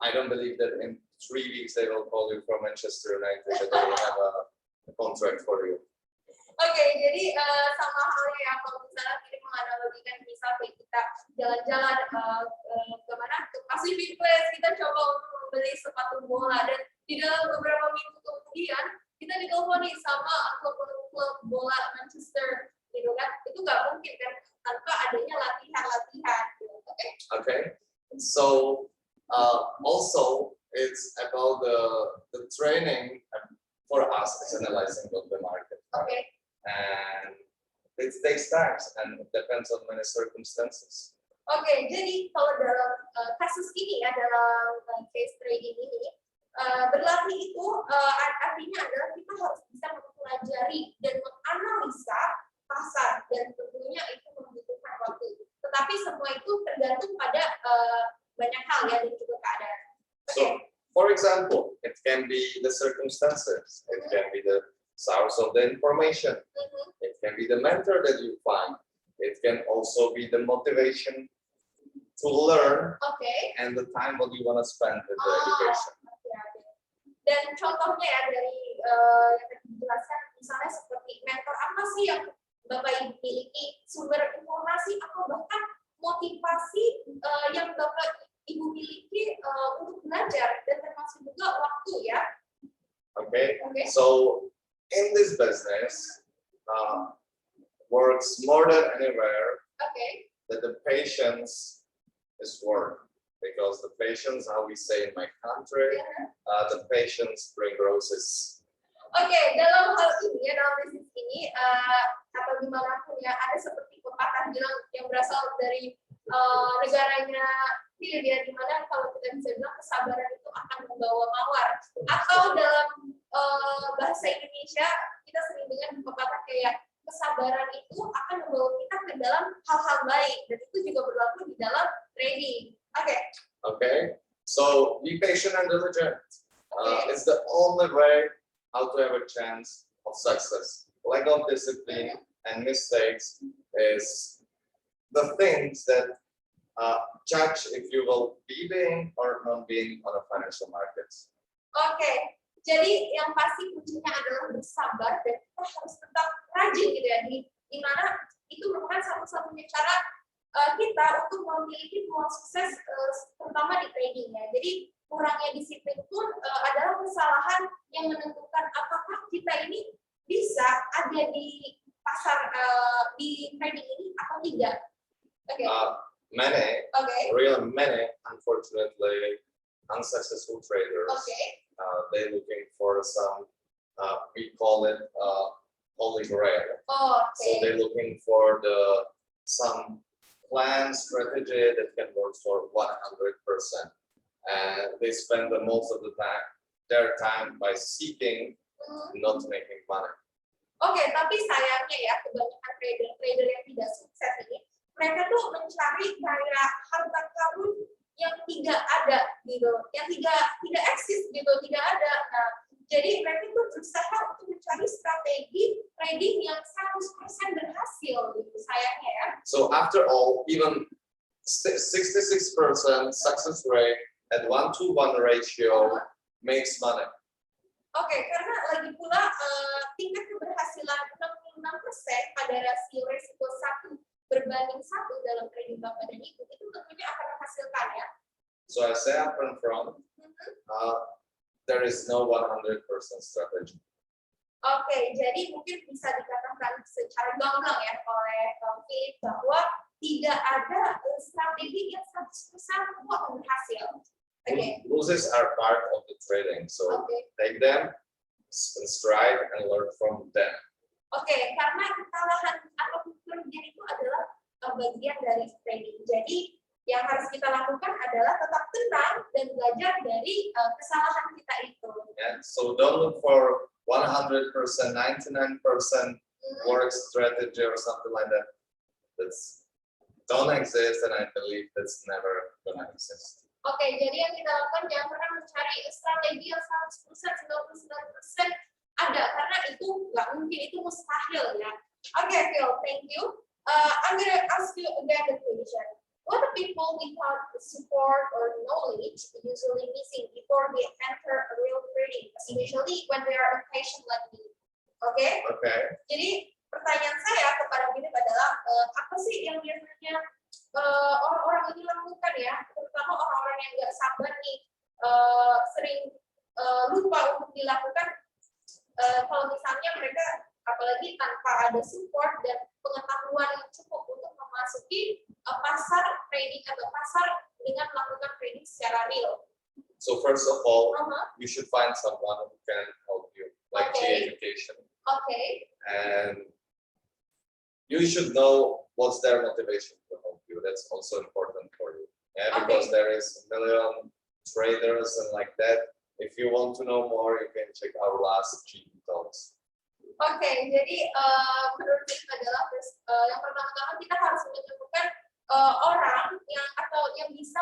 S3: I don't believe that in 3 weeks they will call you from Manchester United that they have a contract for you.
S4: Oke, jadi sama halnya ya kalau misalnya kita menganalogikan misal kita jalan-jalan kemana ke Pacific Place, kita coba untuk membeli sepatu bola dan di dalam beberapa minggu kemudian kita diteleponi sama klub bola Manchester gitu kan, itu nggak mungkin kan tanpa adanya latihan-latihan gitu. Oke?
S3: Okay, so also it's about the training for us is analyzing of the market.
S4: Okay.
S3: And it takes time and it depends on many circumstances.
S4: Oke, jadi kalau dalam kasus ini ya, dalam case trading ini, berlatih itu artinya adalah kita harus bisa mempelajari dan menganalisa pasar, dan tentunya itu membutuhkan waktu. Tetapi semua itu tergantung pada banyak hal ya, dan juga keadaan.
S3: So, for example, it can be the circumstances, it can be the source of the information, it can be the mentor that you find, it can also be the motivation to learn, and the time what you want to spend with the education.
S4: Dan contohnya ya dari yang tadi dijelaskan, misalnya seperti mentor apa sih yang Bapak Ibu miliki, sumber informasi atau bahkan motivasi yang Bapak Ibu miliki untuk belajar, dan termasuk juga waktu ya.
S3: Okay. So in this business, works more than anywhere. That the patience is worth, because the patience, how we say in my country, the patience bring roses.
S4: Oke, dalam hal ini ya, dalam bisnis ini atau dimanapun ya, ada seperti pepatah bilang yang berasal dari negaranya Filipina, di mana kalau kita bisa bilang kesabaran itu akan membawa mawar, atau dalam bahasa Indonesia kita sering dengar pepatah kayak kesabaran itu akan membawa kita ke dalam hal-hal baik, dan itu juga berlaku di dalam trading.
S3: Okay, so be patient and diligent. It's the only way how to have a chance of success. Lack of discipline and mistakes is the things that judge if you will be being or not being on the financial markets.
S4: Oke, jadi yang pasti kuncinya adalah bersabar, dan kita harus tetap rajin gitu ya, di mana itu merupakan satu-satunya cara kita untuk memiliki peluang sukses, terutama di trading ya. Jadi kurangnya disiplin pun adalah kesalahan yang menentukan apakah kita ini bisa ada di pasar di trading ini atau tidak.
S3: Many, unfortunately, unsuccessful traders. They're looking for some, we call it holy grail. So they're looking for some plan strategy that can work for 100%. And they spend the most of their time by seeking, not making money.
S4: Oke, tapi sayangnya ya, kebanyakan trader yang tidak sukses ini, mereka tuh mencari kayak harta karun yang tidak ada gitu, yang tidak eksis gitu, tidak ada. Nah, Jadi mereka tuh berusaha untuk mencari strategi trading yang 100% berhasil gitu sayangnya ya.
S3: So after all, even 66% success rate at 1-to-1 ratio makes money.
S4: Oke, karena lagi pula tingkat keberhasilan 66% pada rasio resiko 1/1 dalam trading Bapak dan Ibu itu tentunya akan menghasilkan ya.
S3: So I say up and front, there is no 100% strategy.
S4: Oke, jadi mungkin bisa dikatakan secara gamblang ya oleh Philip bahwa tidak ada strategi yang 100% akan berhasil. Oke.
S3: Losses are part of the trading, so take them and stride and learn from them.
S4: Oke, karena kesalahan atau kerugian itu adalah bagian dari trading. Jadi yang harus kita lakukan adalah tetap tenang dan belajar dari kesalahan kita itu.
S3: Yeah, so don't look for 100%, 99% work strategy or something like that. That's don't exist, and I believe that's never gonna exist.
S4: Oke, jadi yang kita lakukan jangan pernah mencari strategi yang 100%, 99% ada, karena itu nggak mungkin, itu mustahil ya. Oke, Phil, thank you. I'm gonna ask you again the question. What are people without support or knowledge usually missing before they enter a real trading, especially when they are impatient like me? Oke?
S3: Okay.
S4: Jadi pertanyaan saya kepada Philip adalah apa sih yang biasanya orang-orang ini lakukan ya, terutama orang-orang yang nggak sabar nih, sering lupa untuk dilakukan kalau misalnya mereka apalagi tanpa ada support dan pengetahuan yang cukup untuk memasuki pasar trading atau pasar dengan melakukan trading secara real.
S3: So first of all, you should find someone who can help you, like
S4: Okay.
S3: G-Education.
S4: Okay.
S3: And you should know what's their motivation to help you. That's also important for you. Yeah, because there is a million traders and like that. If you want to know more, you can check our last GP talks.
S4: Oke, jadi menurut saya adalah yang pertama-tama kita harus menemukan orang yang atau yang bisa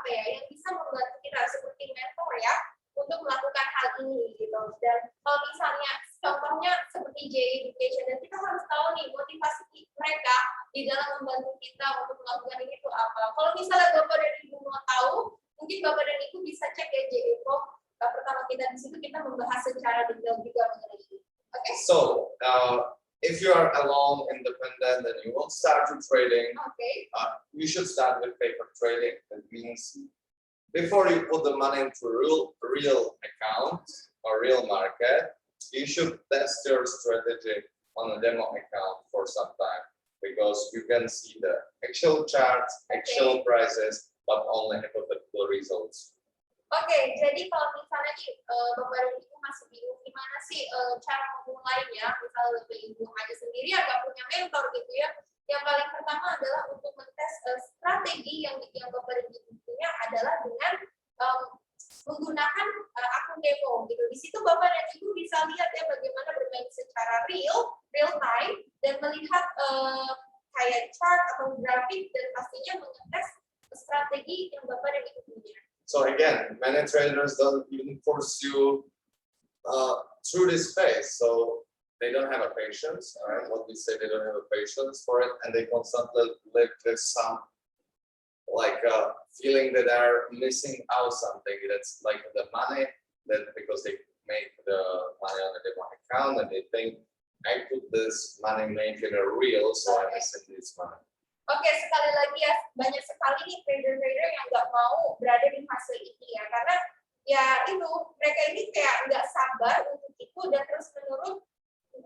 S4: yang bisa membantu kita seperti mentor ya untuk melakukan hal ini gitu. Dan kalau misalnya contohnya seperti J-Education, dan kita harus tahu nih motivasi mereka di dalam membantu kita untuk melakukan ini itu apa. Kalau misalnya Bapak dan Ibu mau tahu, mungkin Bapak dan Ibu bisa cek ya J-Eco. Pertama kita di situ kita membahas secara detail juga mengenai ini. Okay.
S3: So, if you are alone, independent, and you want to start your trading, you should start with paper trading. That means before you put the money into a real account or real market, you should test your strategy on a demo account for some time, because you can see the actual charts, actual prices, but only hypothetical results.
S4: Oke, jadi kalau misalnya nih Bapak dan Ibu masih bingung gimana sih cara memulainya, misalnya Bapak Ibu hanya sendiri nggak punya mentor gitu ya, yang paling pertama adalah untuk mentes strategi yang Bapak dan Ibu punya adalah dengan menggunakan akun demo gitu. Di situ Bapak dan Ibu bisa lihat ya bagaimana bermain secara real time dan melihat kayak chart atau grafik dan pastinya mengetes strategi yang Bapak dan Ibu punya.
S3: So again, many traders don't even pursue through this phase, so they don't have a patience. All right, what we say, they don't have a patience for it, and they constantly live with some like feeling that they're missing out something. That's like the money that because they make the money on a demo account, and they think I put this money make it a real, so I'm missing this money.
S4: Oke, sekali lagi ya, banyak sekali nih trader-trader yang nggak mau berada di fase ini ya, karena ya itu mereka ini kayak nggak sabar untuk itu dan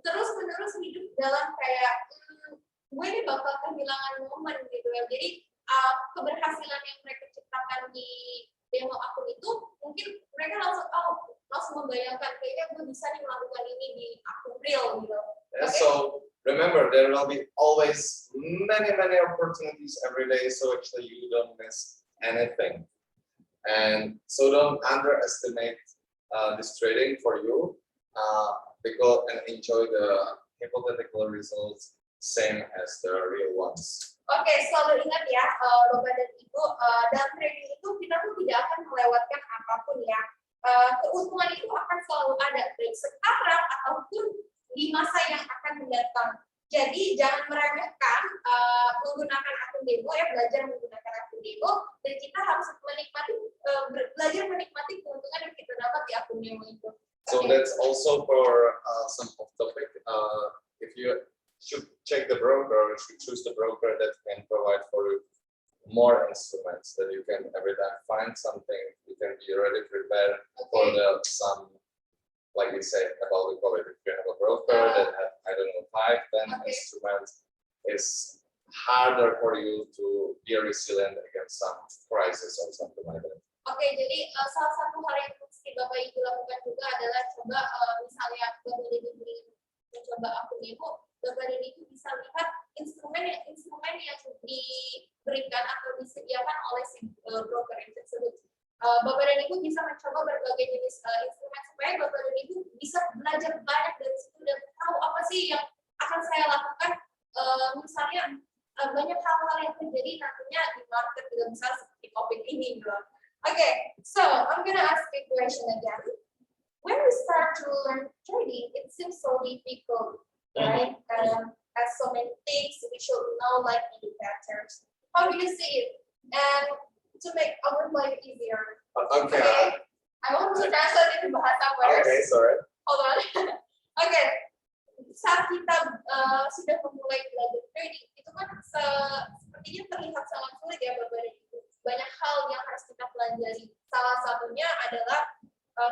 S4: terus-menerus hidup dalam kayak gue ini bakal kehilangan momen gitu ya. Jadi keberhasilan yang mereka ciptakan di demo akun itu mungkin mereka langsung membayangkan kayaknya gue bisa nih melakukan ini di akun real gitu.
S3: Yeah, so remember, there will be always many opportunities every day, so actually you don't miss anything. And so don't underestimate this trading for you, because and enjoy the hypothetical results same as the real ones.
S4: Oke, selalu ingat ya, Bapak dan Ibu, dalam trading itu kita tuh tidak akan melewatkan apapun ya. keuntungan itu akan selalu ada baik sekarang ataupun di masa yang akan mendatang. Jadi jangan meremehkan menggunakan akun demo ya, belajar menggunakan akun demo, dan kita harus menikmati belajar menikmati keuntungan yang kita dapat di akun demo itu.
S3: So that's also for some off topic. If you should check the broker, you should choose the broker that can provide for you more instruments, that you can every time find something, you can be already prepared for the some, like we say about the COVID. If you have a broker that have, I don't know, 5, 10 instruments, it's harder for you to be resilient against some crisis or something like that.
S4: Oke, jadi salah satu hal yang mesti Bapak Ibu lakukan juga adalah coba misalnya Bapak Ibu mencoba akun demo, Bapak Ibu bisa lihat instrumen yang diberikan atau disediakan oleh si broker tersebut. Bapak dan Ibu bisa mencoba berbagai jenis instrumen supaya Bapak dan Ibu bisa belajar banyak dari situ dan tahu apa sih yang akan saya lakukan. Misalnya banyak hal-hal yang terjadi nantinya di market juga misalnya seperti COVID ini. Okay, so I'm gonna ask a question again. When we start to learn trading, it seems so difficult, right? As so many things we should know, like indicators. How do you see it? And to make our life easier.
S3: Okay.
S4: I want to translate into bahasa first.
S3: Okay, sorry.
S4: Hold on. Okay. Saat kita sudah memulai belajar trading, itu kan sepertinya terlihat sangat sulit ya Bapak dan Ibu. Banyak hal yang harus kita pelajari. Salah satunya adalah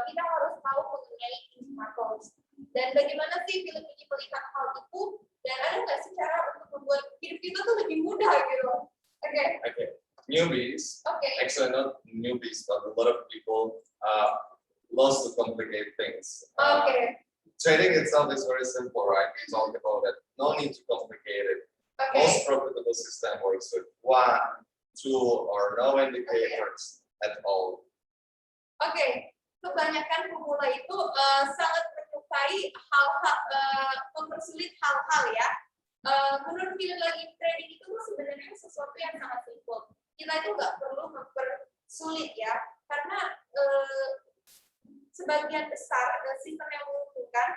S4: kita harus tahu mengenai indicators. Dan bagaimana sih film ini melihat hal itu? Dan ada nggak sih cara untuk membuat hidup kita tuh lebih mudah gitu? Okay.
S3: Newbies.
S4: Okay.
S3: Actually, not newbies, but a lot of people loves to complicate things.
S4: Okay.
S3: Trading itself is very simple, right? We talked about it. No need to complicate it.
S4: Okay.
S3: Most profitable system works with 1, 2, or no indicators at all.
S4: Oke, kebanyakan pemula itu sangat menyukai hal-hal, mempersulit hal-hal ya. Menurut film lagi trading itu sebenarnya sesuatu yang sangat simpel. Kita itu nggak perlu mempersulit ya, karena sebagian besar sistem yang menguntungkan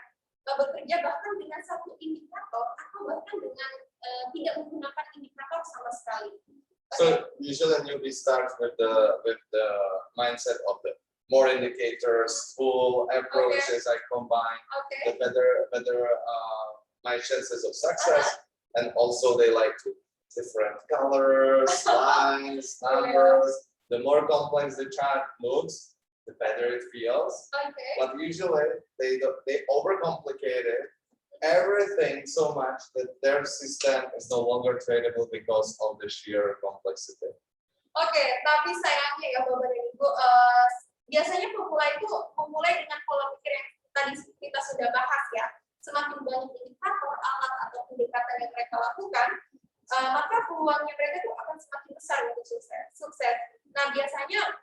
S4: bekerja bahkan dengan satu indikator atau bahkan dengan tidak menggunakan indikator sama sekali.
S3: So usually newbie starts with the mindset of the more indicators, full approaches I combine, the better my chances of success, and also they like to different colors, lines, numbers. The more complex the chart looks, the better it feels. But usually they overcomplicate it, everything so much that their system is no longer tradable because of the sheer complexity.
S4: Oke, tapi sayangnya ya Bapak dan Ibu, biasanya pemula itu memulai dengan pola pikir yang tadi kita sudah bahas ya. Semakin banyak indikator, alat atau indikator yang mereka lakukan, maka peluangnya mereka itu akan semakin besar untuk sukses. Nah biasanya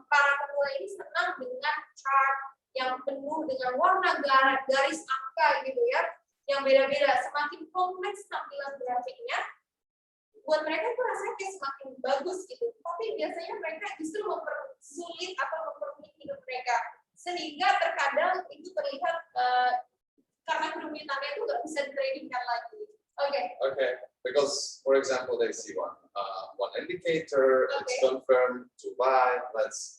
S4: para pemula ini senang dengan chart yang penuh dengan warna garis angka gitu ya, yang beda-beda. Semakin kompleks tampilan grafiknya, buat mereka itu rasanya kayak semakin bagus gitu. Tapi biasanya mereka justru mempersulit atau mempersulit hidup mereka, sehingga terkadang itu terlihat karena kerumitannya itu nggak bisa ditradingkan lagi. Okay.
S3: Because for example they see one indicator, it's confirmed to buy. Let's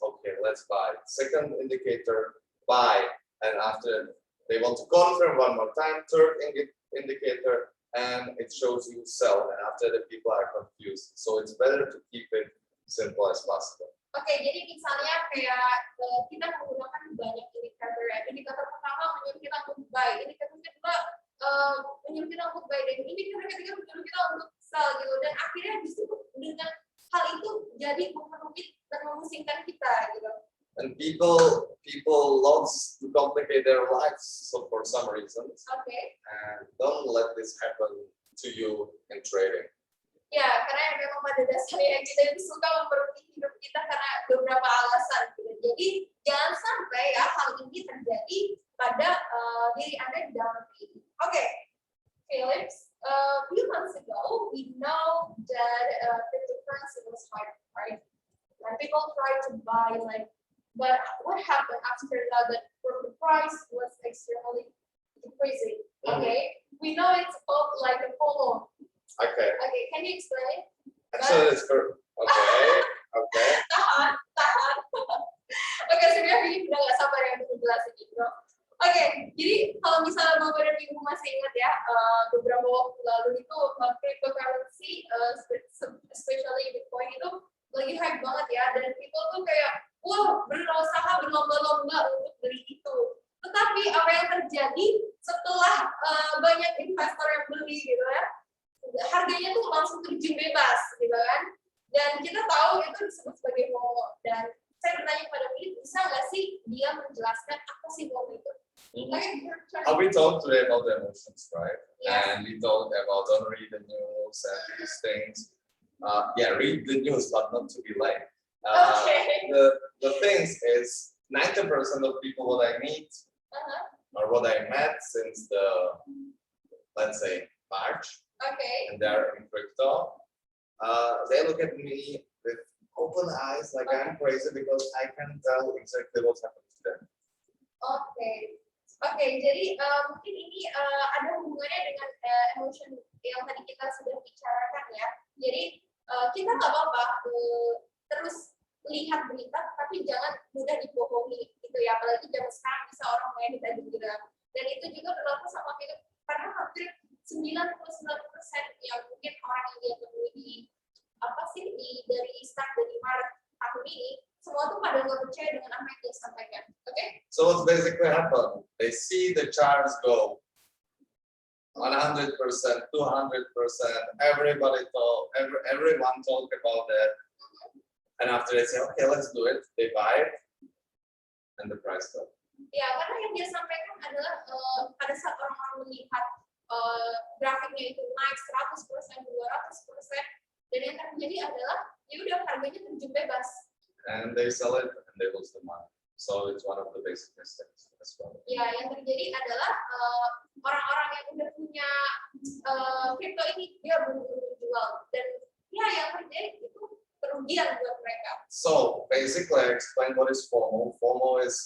S3: buy. Second indicator, buy, and after they want to confirm one more time, third indicator, and it shows you sell, and after the people are confused. So it's better to keep it simple as possible.
S4: Oke, jadi misalnya kayak kita menggunakan banyak indikator ya. Indikator pertama menyuruh kita untuk buy, indikator kedua menyuruh kita untuk buy, dan indikator ketiga menyuruh kita untuk sell gitu. Dan akhirnya justru dengan hal itu jadi memperumit dan memusingkan kita gitu.
S3: And people loves to complicate their lives, so for some reasons.
S4: Okay.
S3: And don't let this happen to you in trading.
S4: Ya, karena memang pada dasarnya kita itu suka memperumit hidup kita karena beberapa alasan. Gitu. Jadi jangan sampai ya hal ini terjadi pada diri Anda di dalam trading. Okay, Philips. A few months ago, we know that cryptocurrency was hard, right? When people try to buy like But what happened after that? That the price was extremely decreasing. Okay, we know it's called like a FOMO.
S3: Okay.
S4: Okay, can you explain?
S3: Actually, it's for okay.
S4: Tahan. Oke, sebenarnya Billy udah gak sabar ya untuk jelasin itu. Oke, jadi kalau misalnya Bapak dan Ibu masih ingat ya, beberapa waktu lalu itu cryptocurrency, especially Bitcoin itu lagi hype banget ya, dan people tuh kayak, wah, berusaha berlomba-lomba untuk beli itu. Tetapi apa yang terjadi setelah banyak investor yang beli gitu ya, harganya tuh langsung terjun bebas gitu kan. Dan kita tahu itu disebut sebagai FOMO. Dan saya bertanya kepada Billy, bisa nggak sih dia menjelaskan apa sih FOMO itu?
S3: We talked today about the emotions, right?
S4: Yes.
S3: And we talked about don't read the news and these things. Yeah, read the news, but not to be late.
S4: Okay.
S3: The things is 90% of people what I meet or what I met since the, let's say, March,
S4: Okay.
S3: and they're in crypto. They look at me with open eyes like I'm crazy because I can tell exactly what's happening to them.
S4: Oke, jadi mungkin ini ada hubungannya dengan emotion yang tadi kita sudah bicarakan ya. Jadi kita nggak apa-apa terus lihat berita, tapi jangan mudah dibohongi gitu ya. Apalagi zaman sekarang bisa orang main di Telegram. Dan itu juga berlaku sama kita, karena hampir 99% yang mungkin orang yang dia temui di dari start dari Maret tahun ini, semua tuh pada nggak percaya dengan apa yang dia sampaikan. Oke?
S3: So what's basically happened? They see the charts go 100%, 200%. Everybody everyone talk about that. And after they say, okay, let's do it, they buy it, and the price goes.
S4: Ya, karena yang dia sampaikan adalah pada saat orang-orang melihat grafiknya itu naik 100%, 200%, dan yang terjadi adalah ya udah harganya terjun bebas.
S3: And they sell it and they lose the money. So it's one of the basic mistakes as well.
S4: Ya, yang terjadi adalah orang-orang yang udah punya kripto ini dia buru-buru jual, dan ya yang terjadi itu kerugian buat mereka.
S3: So basically, I explained what is FOMO. FOMO is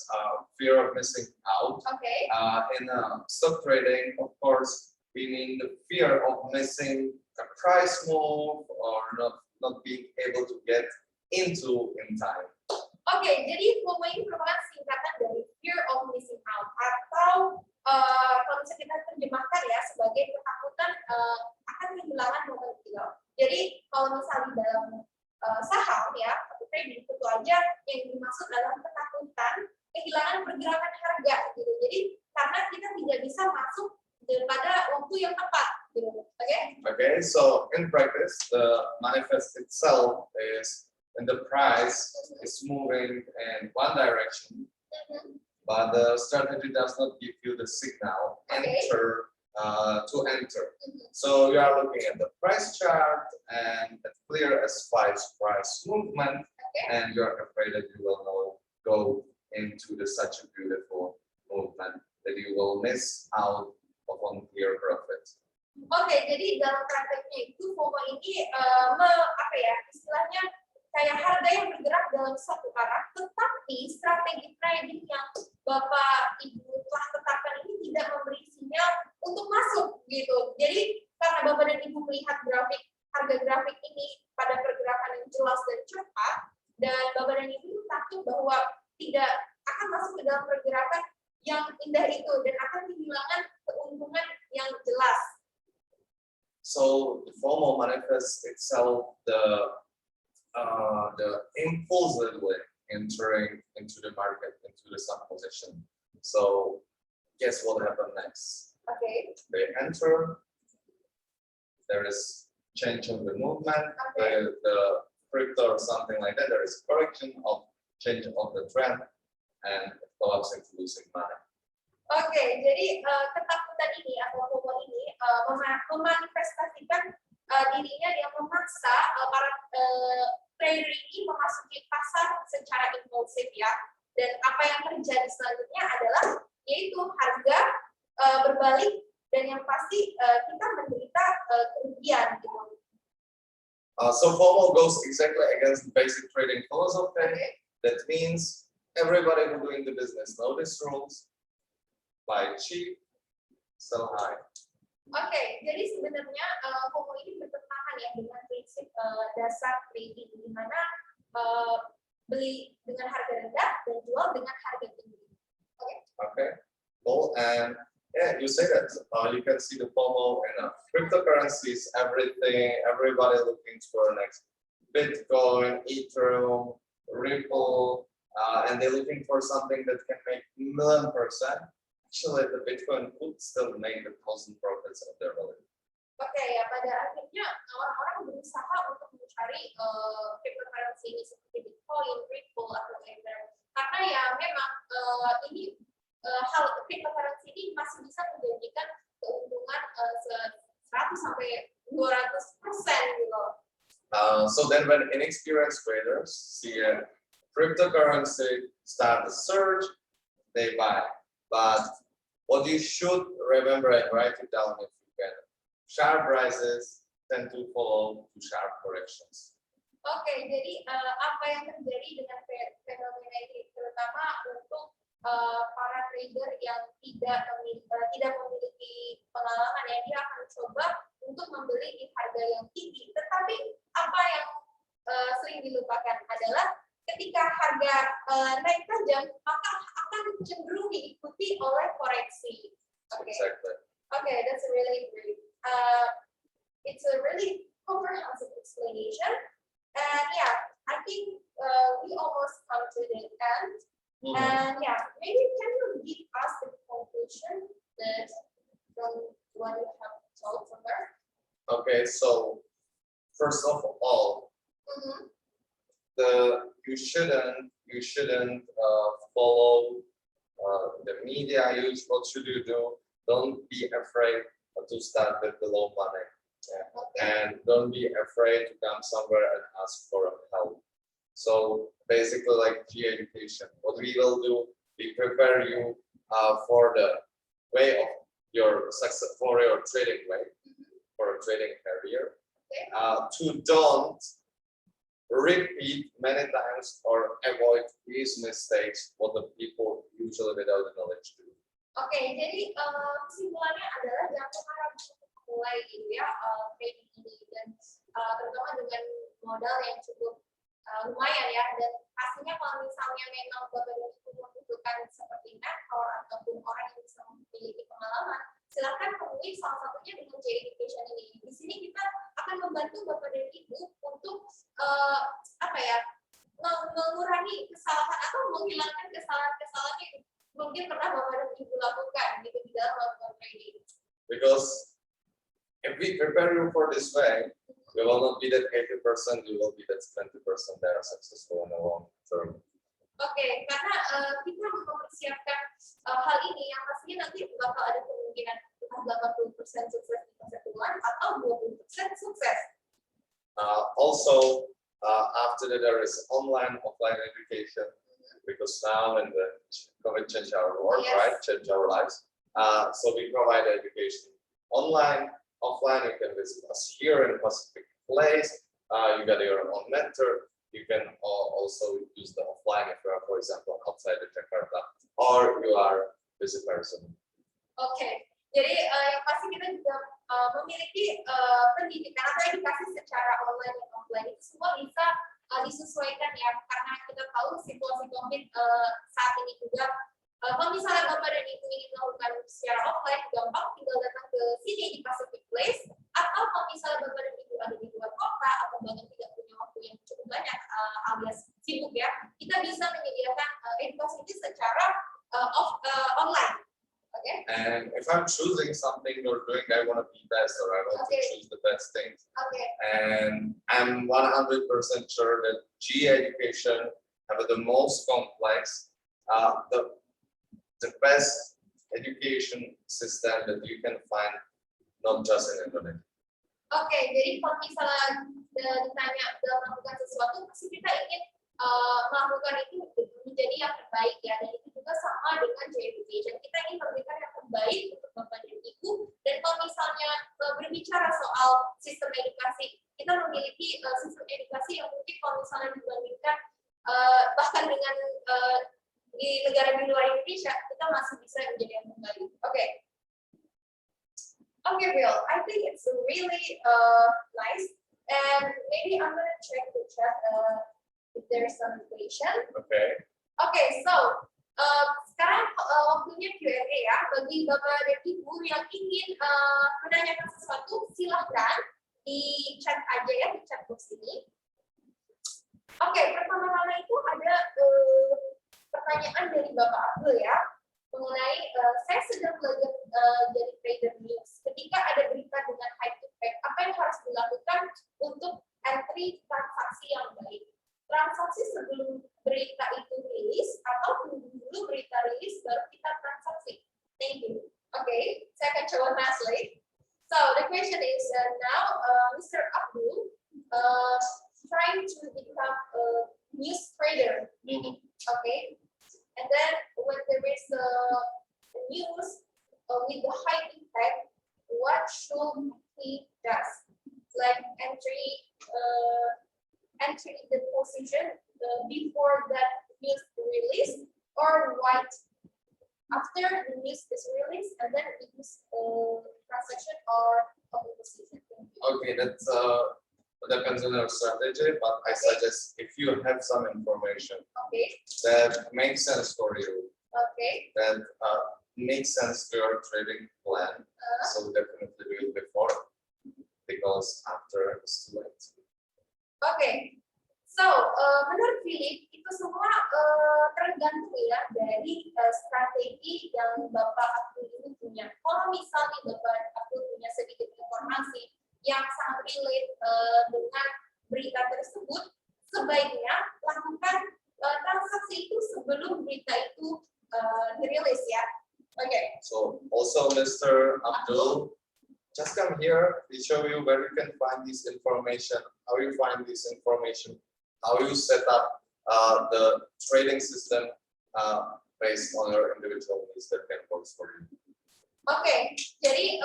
S3: fear of missing out.
S4: Okay.
S3: In stock trading, of course, we mean the fear of missing a price move or not being able to get into in time.
S4: Oke, jadi FOMO ini merupakan singkatan dari fear of missing out, atau kalau bisa kita terjemahkan ya sebagai ketakutan akan kehilangan momen jual. Jadi kalau misalnya dalam saham ya atau trading itu aja yang dimaksud adalah ketakutan kehilangan pergerakan harga gitu. Jadi karena kita tidak bisa masuk pada waktu yang tepat gitu.
S3: Okay, so in practice the manifest itself is when the price is moving in one direction, but the strategy does not give you the signal to enter. So you are looking at the price chart and it's clear as price movement, and you're afraid that you will go into such a beautiful movement that you will miss out on clear profit.
S4: Oke, jadi dalam prakteknya itu FOMO ini istilahnya kayak harga yang bergerak dalam satu arah, tetapi strategi trading yang Bapak Ibu telah tetapkan ini tidak memberi sinyal untuk masuk gitu. Jadi karena Bapak dan Ibu melihat harga grafik ini pada pergerakan yang jelas dan cepat, dan Bapak dan Ibu takut bahwa tidak akan masuk ke dalam pergerakan yang indah itu dan akan kehilangan keuntungan yang jelas.
S3: So the FOMO manifests itself the impulsively entering into the market, into the some position. So guess what happened next?
S4: Okay.
S3: They enter, there is change of the movement, the crypto or something like that, there is correction of change of the trend and collapse into losing money.
S4: Oke, jadi ketakutan ini atau FOMO ini memanifestasikan dirinya yang memaksa para trader ini memasuki pasar secara impulsif ya. Dan apa yang terjadi selanjutnya adalah yaitu harga berbalik dan yang pasti kita menderita kerugian gitu.
S3: So FOMO goes exactly against the basic trading philosophy. That means everybody who doing the business know these rules. Buy cheap, sell high.
S4: Oke, jadi sebenarnya FOMO ini bertentangan ya dengan prinsip dasar trading, di mana beli dengan harga rendah dan jual dengan harga tinggi. Oke.
S3: Okay. Well, and yeah, you say that you can see the FOMO in cryptocurrencies, everything, everybody looking for next Bitcoin, Ethereum, Ripple, and they're looking for something that can make 1,000,000%. Actually, the Bitcoin could still make 1,000 profits of their value.
S4: Oke, ya pada akhirnya orang-orang berusaha untuk mencari cryptocurrency ini seperti Bitcoin, Ripple atau Ether, karena ya memang ini hal cryptocurrency ini masih bisa menjanjikan keuntungan 100 sampai 200% gitu.
S3: So then, when inexperienced traders see a cryptocurrency start to surge, they buy. But what you should remember and write it down if you can, sharp rises tend to follow to sharp corrections.
S4: Oke, jadi apa yang terjadi dengan fenomena ini, terutama untuk para trader yang tidak memiliki pengalaman ya, dia akan coba untuk membeli di harga yang tinggi. Tetapi apa yang sering dilupakan adalah ketika harga naik tajam, maka akan cenderung diikuti oleh koreksi. Okay.
S3: Exactly.
S4: Okay, that's really great. It's a really comprehensive explanation, and yeah, I think we almost come to the end. And yeah, maybe can you give us the conclusion that from what you have told so far?
S3: Okay, so first of all, you shouldn't follow the media. What should you do? Don't be afraid to start with the low money, and don't be afraid to come somewhere and ask for help. So basically, like G education, what we will do, we prepare you for the way of your success, for your trading way, for a trading career. To don't repeat many times or avoid these mistakes what the people usually without the knowledge do.
S4: Oke, jadi kesimpulannya adalah jangan pernah mulai gitu ya trading ini, dan terutama dengan modal yang cukup lumayan ya, dan pastinya kalau misalnya memang Bapak dan Ibu membutuhkan seperti mentor ataupun orang yang bisa memiliki pengalaman, silakan temui salah satunya dengan J Education ini. Di sini kita akan membantu Bapak dan Ibu untuk mengurangi kesalahan atau menghilangkan kesalahan-kesalahan yang mungkin pernah Bapak dan Ibu lakukan gitu di dalam melakukan trading.
S3: Because if we prepare you for this way, you will not be that 80%, you will be that 20% that are successful in the long term.
S4: Oke, karena kita mempersiapkan hal ini yang pastinya nanti bakal ada kemungkinan 80% sukses di masa depan atau 20% sukses.
S3: Also, after that there is online, offline education, because now in the COVID change our world, right? Change our lives. So we provide education online, offline. You can visit us here in Pacific Place. You got your own mentor. You can also use the offline if you are, for example, outside of Jakarta, or you are busy person.
S4: Oke, jadi yang pasti kita juga memiliki pendidikan atau edukasi secara online dan offline, itu semua bisa disesuaikan ya, karena kita tahu situasi COVID saat ini juga. Kalau misalnya Bapak dan Ibu ingin melakukan secara offline, gampang tinggal datang ke sini di Pacific Place, atau kalau misalnya Bapak dan Ibu ada di luar kota atau bahkan tidak punya waktu yang cukup banyak alias sibuk ya, kita bisa menyediakan edukasi ini secara online. Okay.
S3: And if I'm choosing something you're doing, I want to be best, or I want to choose the best things.
S4: Okay.
S3: And I'm 100% sure that G education have the most complex, the best education system that you can find, not just in Indonesia.
S4: Oke, jadi kalau misalnya ditanya dalam melakukan sesuatu, pasti kita ingin melakukan itu menjadi yang terbaik ya, dan itu juga sama dengan J Education. Kita ingin memberikan yang terbaik untuk Bapak dan Ibu, dan kalau misalnya berbicara soal sistem edukasi, kita memiliki sistem edukasi yang mungkin kalau misalnya dibandingkan bahkan dengan di negara di luar Indonesia kita masih bisa menjadi yang kembali. Oke. Okay, Bill, I think it's really nice, and maybe I'm gonna check the chat if there's some question.
S3: Okay.
S4: Okay, so sekarang waktunya Q&A ya. Bagi Bapak dan Ibu yang ingin menanyakan sesuatu, silahkan di chat aja ya, di chat box ini. Oke, pertama-tama itu ada pertanyaan dari Bapak Abdul ya, mengenai saya sedang belajar jadi trader news. Ketika ada berita dengan high impact, apa yang harus dilakukan untuk entry transaksi yang baik? Transaksi sebelum berita itu rilis atau tunggu dulu berita rilis baru kita transaksi? Thank you. Okay, saya akan coba translate. So the question is now Mr. Abdul trying to become a news trader. Okay, and then when there is a news with the high impact, what should he does? Like entry the position before that news release, or wait after the news is released and then it is transaction or open position.
S3: Okay, that's depends on your strategy, but I suggest if you have some information
S4: Okay.
S3: that makes sense for you,
S4: Okay.
S3: that makes sense to your trading plan, so definitely do it before, because after it's too late.
S4: Okay. So menurut Philip itu semua tergantung ya dari strategi yang Bapak Abdul ini punya. Kalau misalnya Bapak Abdul punya sedikit informasi yang sangat relate dengan berita tersebut, sebaiknya lakukan transaksi itu sebelum berita itu dirilis ya. Okay.
S3: So also Mr. Abdul, just come here, we show you where you can find this information, how you find this information, how you set up the trading system based on your individual needs that can work for you.
S4: Oke, jadi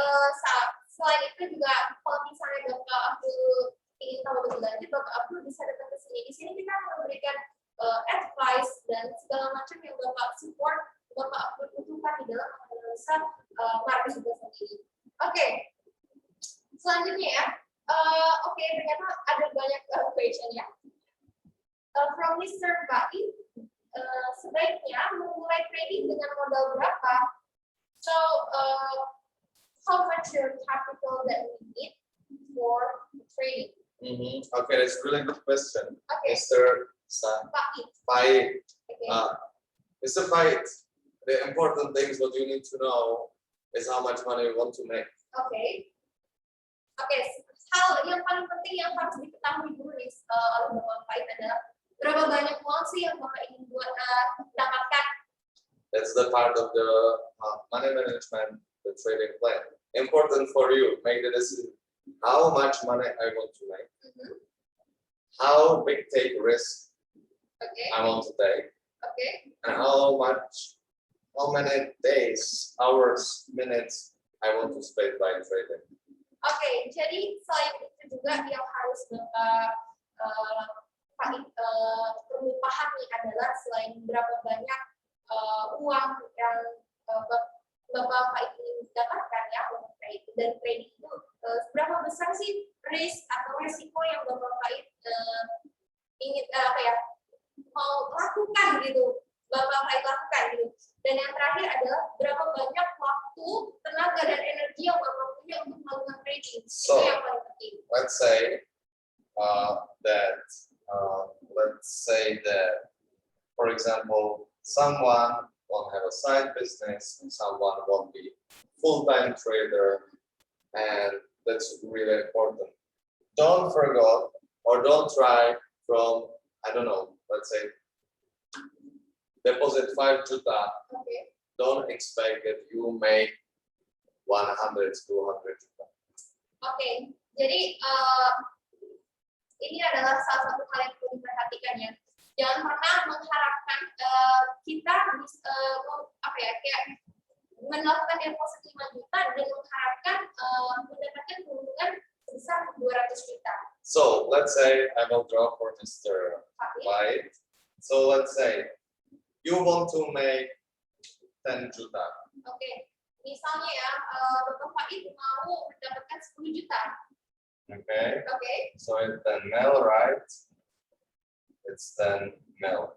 S4: selain itu juga kalau misalnya Bapak Abdul ingin tahu lebih lanjut, Bapak Abdul bisa datang ke sini. Di sini kita memberikan advice dan segala macam yang Bapak support, Bapak Abdul butuhkan di dalam menganalisa market juga sendiri. Oke, selanjutnya ya. Oke, ternyata ada banyak question ya. From Mr. Baik, sebaiknya memulai trading dengan modal berapa? So, how much your capital that we need for trading?
S3: Okay, that's a really good question.
S4: Okay.
S3: Mr.
S4: Baik.
S3: Pait,
S4: Okay.
S3: Mr. Pait, the important things what you need to know is how much money you want to make.
S4: Oke. Oke, hal yang paling penting yang harus diketahui dulu nih oleh Bapak Pait adalah berapa banyak uang sih yang Bapak ingin dapatkan?
S3: That's the part of the money management, the trading plan. Important for you, make the decision. How much money I want to make? How big take risk
S4: Okay.
S3: I want to take?
S4: Okay.
S3: And how many days, hours, minutes I want to spend by trading.
S4: Oke, jadi selain itu juga yang harus Bapak perlu pahami adalah selain berapa banyak uang yang Bapak Pait ingin dapatkan ya untuk trading, dan trading itu seberapa besar sih risk atau resiko yang Bapak Pait ingin mau lakukan gitu, Bapak Pait lakukan gitu. Dan yang terakhir adalah berapa banyak waktu, tenaga dan energi yang Bapak punya untuk melakukan trading.
S3: So,
S4: itu yang paling penting.
S3: let's say that, for example, someone will have a side business, and someone will be full-time trader, and that's really important. Don't forget or don't try from, I don't know, let's say, deposit 5 juta.
S4: Okay.
S3: Don't expect that you make 100, 200 juta.
S4: Oke, jadi ini adalah salah satu hal yang perlu diperhatikan ya. Jangan pernah mengharapkan kita kayak melakukan deposit 5 juta dan mengharapkan mendapatkan keuntungan sebesar 200 juta.
S3: So let's say I will draw for Mr. White. So let's say you want to make 10 juta.
S4: Oke, misalnya ya, Bapak Faiz mau mendapatkan 10 juta.
S3: Okay,
S4: Oke.
S3: so it's 10 mil, right? It's 10 mil.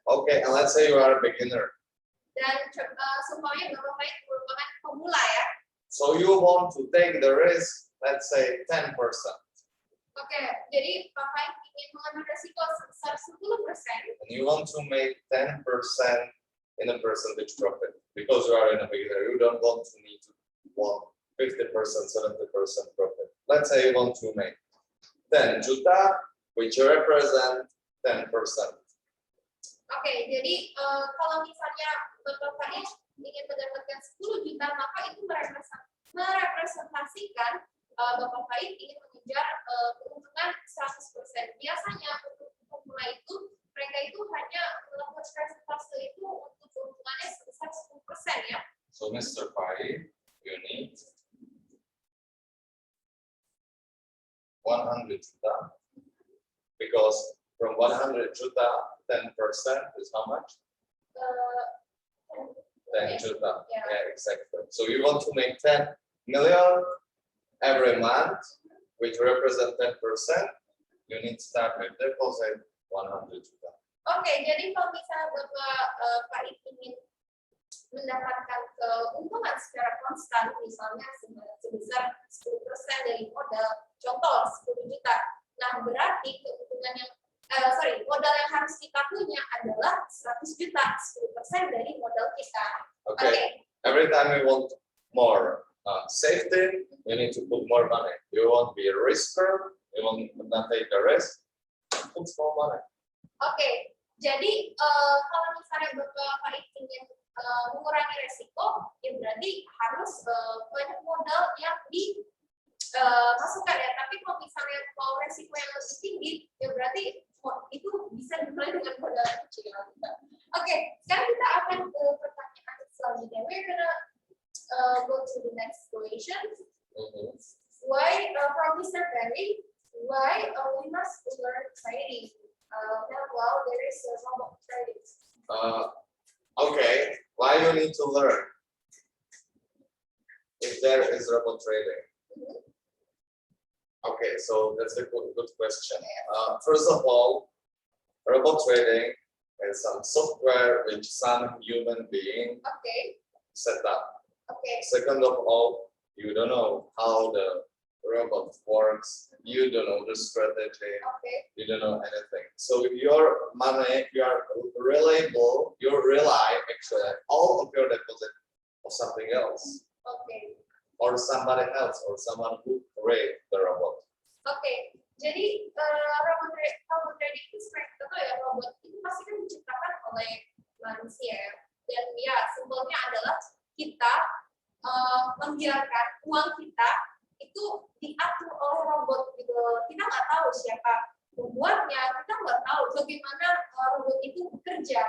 S3: Okay, and let's say you are a beginner.
S4: Dan supaya Bapak Faiz merupakan pemula ya.
S3: So you want to take the risk, let's say 10%.
S4: Oke, jadi Pak Faiz ingin mengambil resiko sebesar 10%.
S3: And you want to make 10% in a percentage profit. Because you are in a beginner, you don't want to need to want 50%, 70% profit. Let's say you want to make 10 juta, which represent 10%.
S4: Oke, jadi kalau misalnya Bapak Faiz ingin mendapatkan 10 juta, maka itu merepresentasikan Bapak Faiz ingin mengejar keuntungan 100%. Biasanya untuk pemula itu, mereka itu hanya melakukan persentase itu untuk keuntungannya sebesar 10% ya.
S3: So Mr. Faiz, you need 100 juta. Because from 100 juta, 10% is how much? 10 juta.
S4: Yeah.
S3: Yeah, exactly. So you want to make 10 million every month, which represent 10%. You need to start with deposit 100 juta.
S4: Oke, jadi kalau misalnya Bapak Faiz ingin mendapatkan keuntungan secara konstan, misalnya sebesar 10% dari modal, contoh 10 juta. Nah, berarti keuntungan yang modal yang harus kita punya adalah 100 juta, 10% dari modal kita.
S3: Okay. Every time you want more safety, you need to put more money. You won't be a risker, you won't not take the risk, put more money.
S4: Oke, jadi kalau misalnya Bapak Faiz ingin mengurangi resiko, ya berarti harus banyak modal yang dimasukkan ya. Tapi kalau misalnya mau resiko yang lebih tinggi, ya berarti itu bisa dimulai dengan modal kecil. Oke, sekarang kita akan ke pertanyaan selanjutnya. We're gonna go to the next question. Why, from Mr. Perry, why we must learn trading? Well, there is a robot trading.
S3: Okay, why you need to learn if there is robot trading? Okay, so that's a good question. First of all, robot trading is some software which some human being set up.
S4: Okay.
S3: Second of all, you don't know how the robot works. You don't know the strategy.
S4: Okay.
S3: You don't know anything. So your money, you rely actually all of your deposit of something else.
S4: Okay.
S3: Or somebody else, or someone who create the robot.
S4: Oke, jadi robot trading itu seperti kita tahu ya, robot itu pasti kan diciptakan oleh manusia ya. Dan ya, simpelnya adalah kita membiarkan uang kita itu diatur oleh robot gitu. Kita nggak tahu siapa pembuatnya, kita nggak tahu bagaimana robot itu bekerja.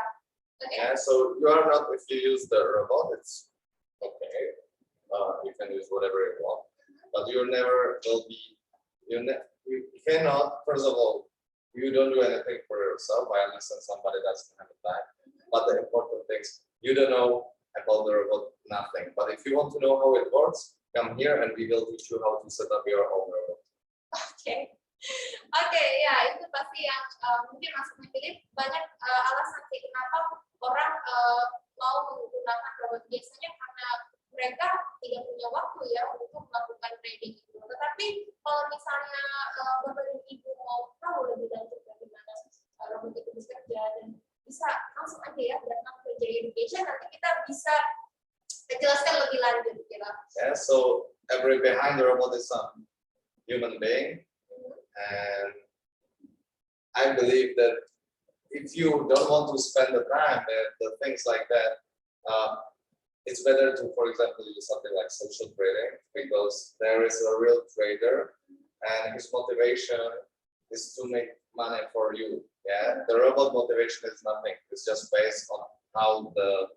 S4: Okay.
S3: Yeah, so you are not, if you use the robot, it's okay. You can use whatever you want, but you never will be. You cannot. First of all, you don't do anything for yourself. I understand somebody doesn't have the time, but the important things you don't know about the robot, nothing. But if you want to know how it works, come here and we will teach you how to set up your own robot.
S4: Oke, ya itu pasti yang mungkin masuk memilih banyak alasan sih kenapa orang mau menggunakan robot. Biasanya karena mereka tidak punya waktu ya untuk melakukan trading itu. Tetapi kalau misalnya Bapak dan Ibu mau tahu lebih lanjut bagaimana robot itu bekerja dan bisa langsung aja ya datang ke J Education, nanti kita bisa jelaskan lebih lanjut kira.
S3: Yeah, so every behind the robot is some human being, and I believe that if you don't want to spend the time the things like that, it's better to, for example, use something like social trading, because there is a real trader and his motivation is to make money for you. Yeah, the robot motivation is nothing. It's just based on how the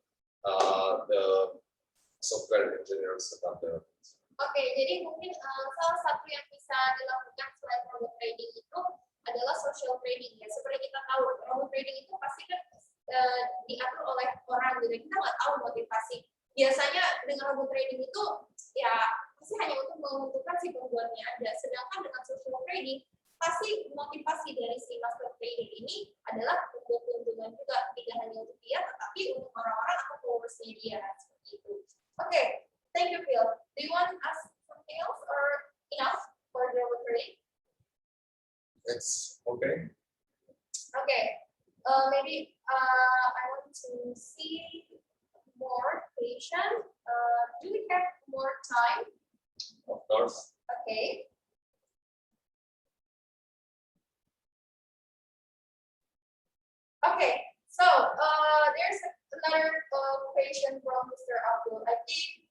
S3: software engineer set up the robots.
S4: Oke, jadi mungkin salah satu yang bisa dilakukan selain robot trading itu adalah social trading ya. Seperti kita tahu, robot trading itu pasti kan diatur oleh orang gitu. Kita nggak tahu motivasi. Biasanya dengan robot trading itu ya pasti hanya untuk menguntungkan si pembuatnya aja. Sedangkan dengan social trading pasti motivasi dari si master trader ini adalah untuk keuntungan juga, tidak hanya untuk dia tetapi untuk orang-orang atau followersnya dia seperti itu. Oke, thank you Phil. Do you want to ask something else or enough for the robot trading?
S3: It's okay.
S4: Okay, maybe I want to see more patient. Do we have more time?
S3: Of course.
S4: Okay. Okay, so there's another question from Mr. Abdul. I think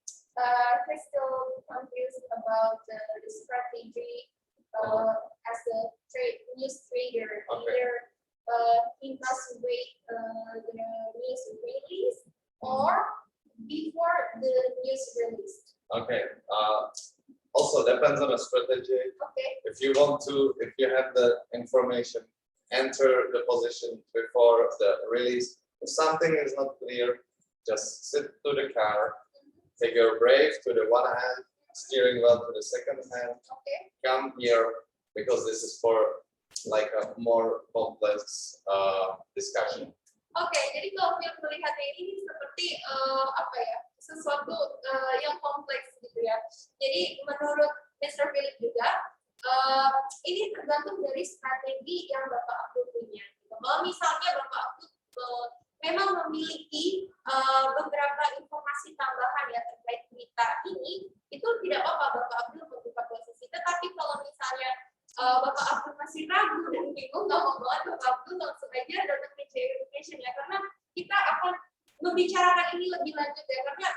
S4: he's still confused about the strategy as a news trader.
S3: Okay.
S4: Either he must wait the news release or before the news release.
S3: Okay. Also depends on the strategy.
S4: Okay.
S3: If you have the information, enter the position before the release. If something is not clear, just sit to the car, take your brake to the one hand, steering wheel to the second hand,
S4: Okay.
S3: come here, because this is for like a more complex discussion.
S4: Oke, jadi kalau yang melihatnya ini seperti apa ya, sesuatu yang kompleks gitu ya. Jadi menurut Mr. Philip juga, ini tergantung dari strategi yang Bapak Abdul punya. Kalau misalnya Bapak Abdul memang memiliki beberapa informasi tambahan ya terkait berita ini, itu tidak apa-apa Bapak Abdul membuka posisi. Tetapi kalau misalnya Bapak Abdul masih ragu dan bingung, nggak mau banget Bapak Abdul langsung aja datang ke J Education ya, karena kita akan membicarakan ini lebih lanjut ya, karena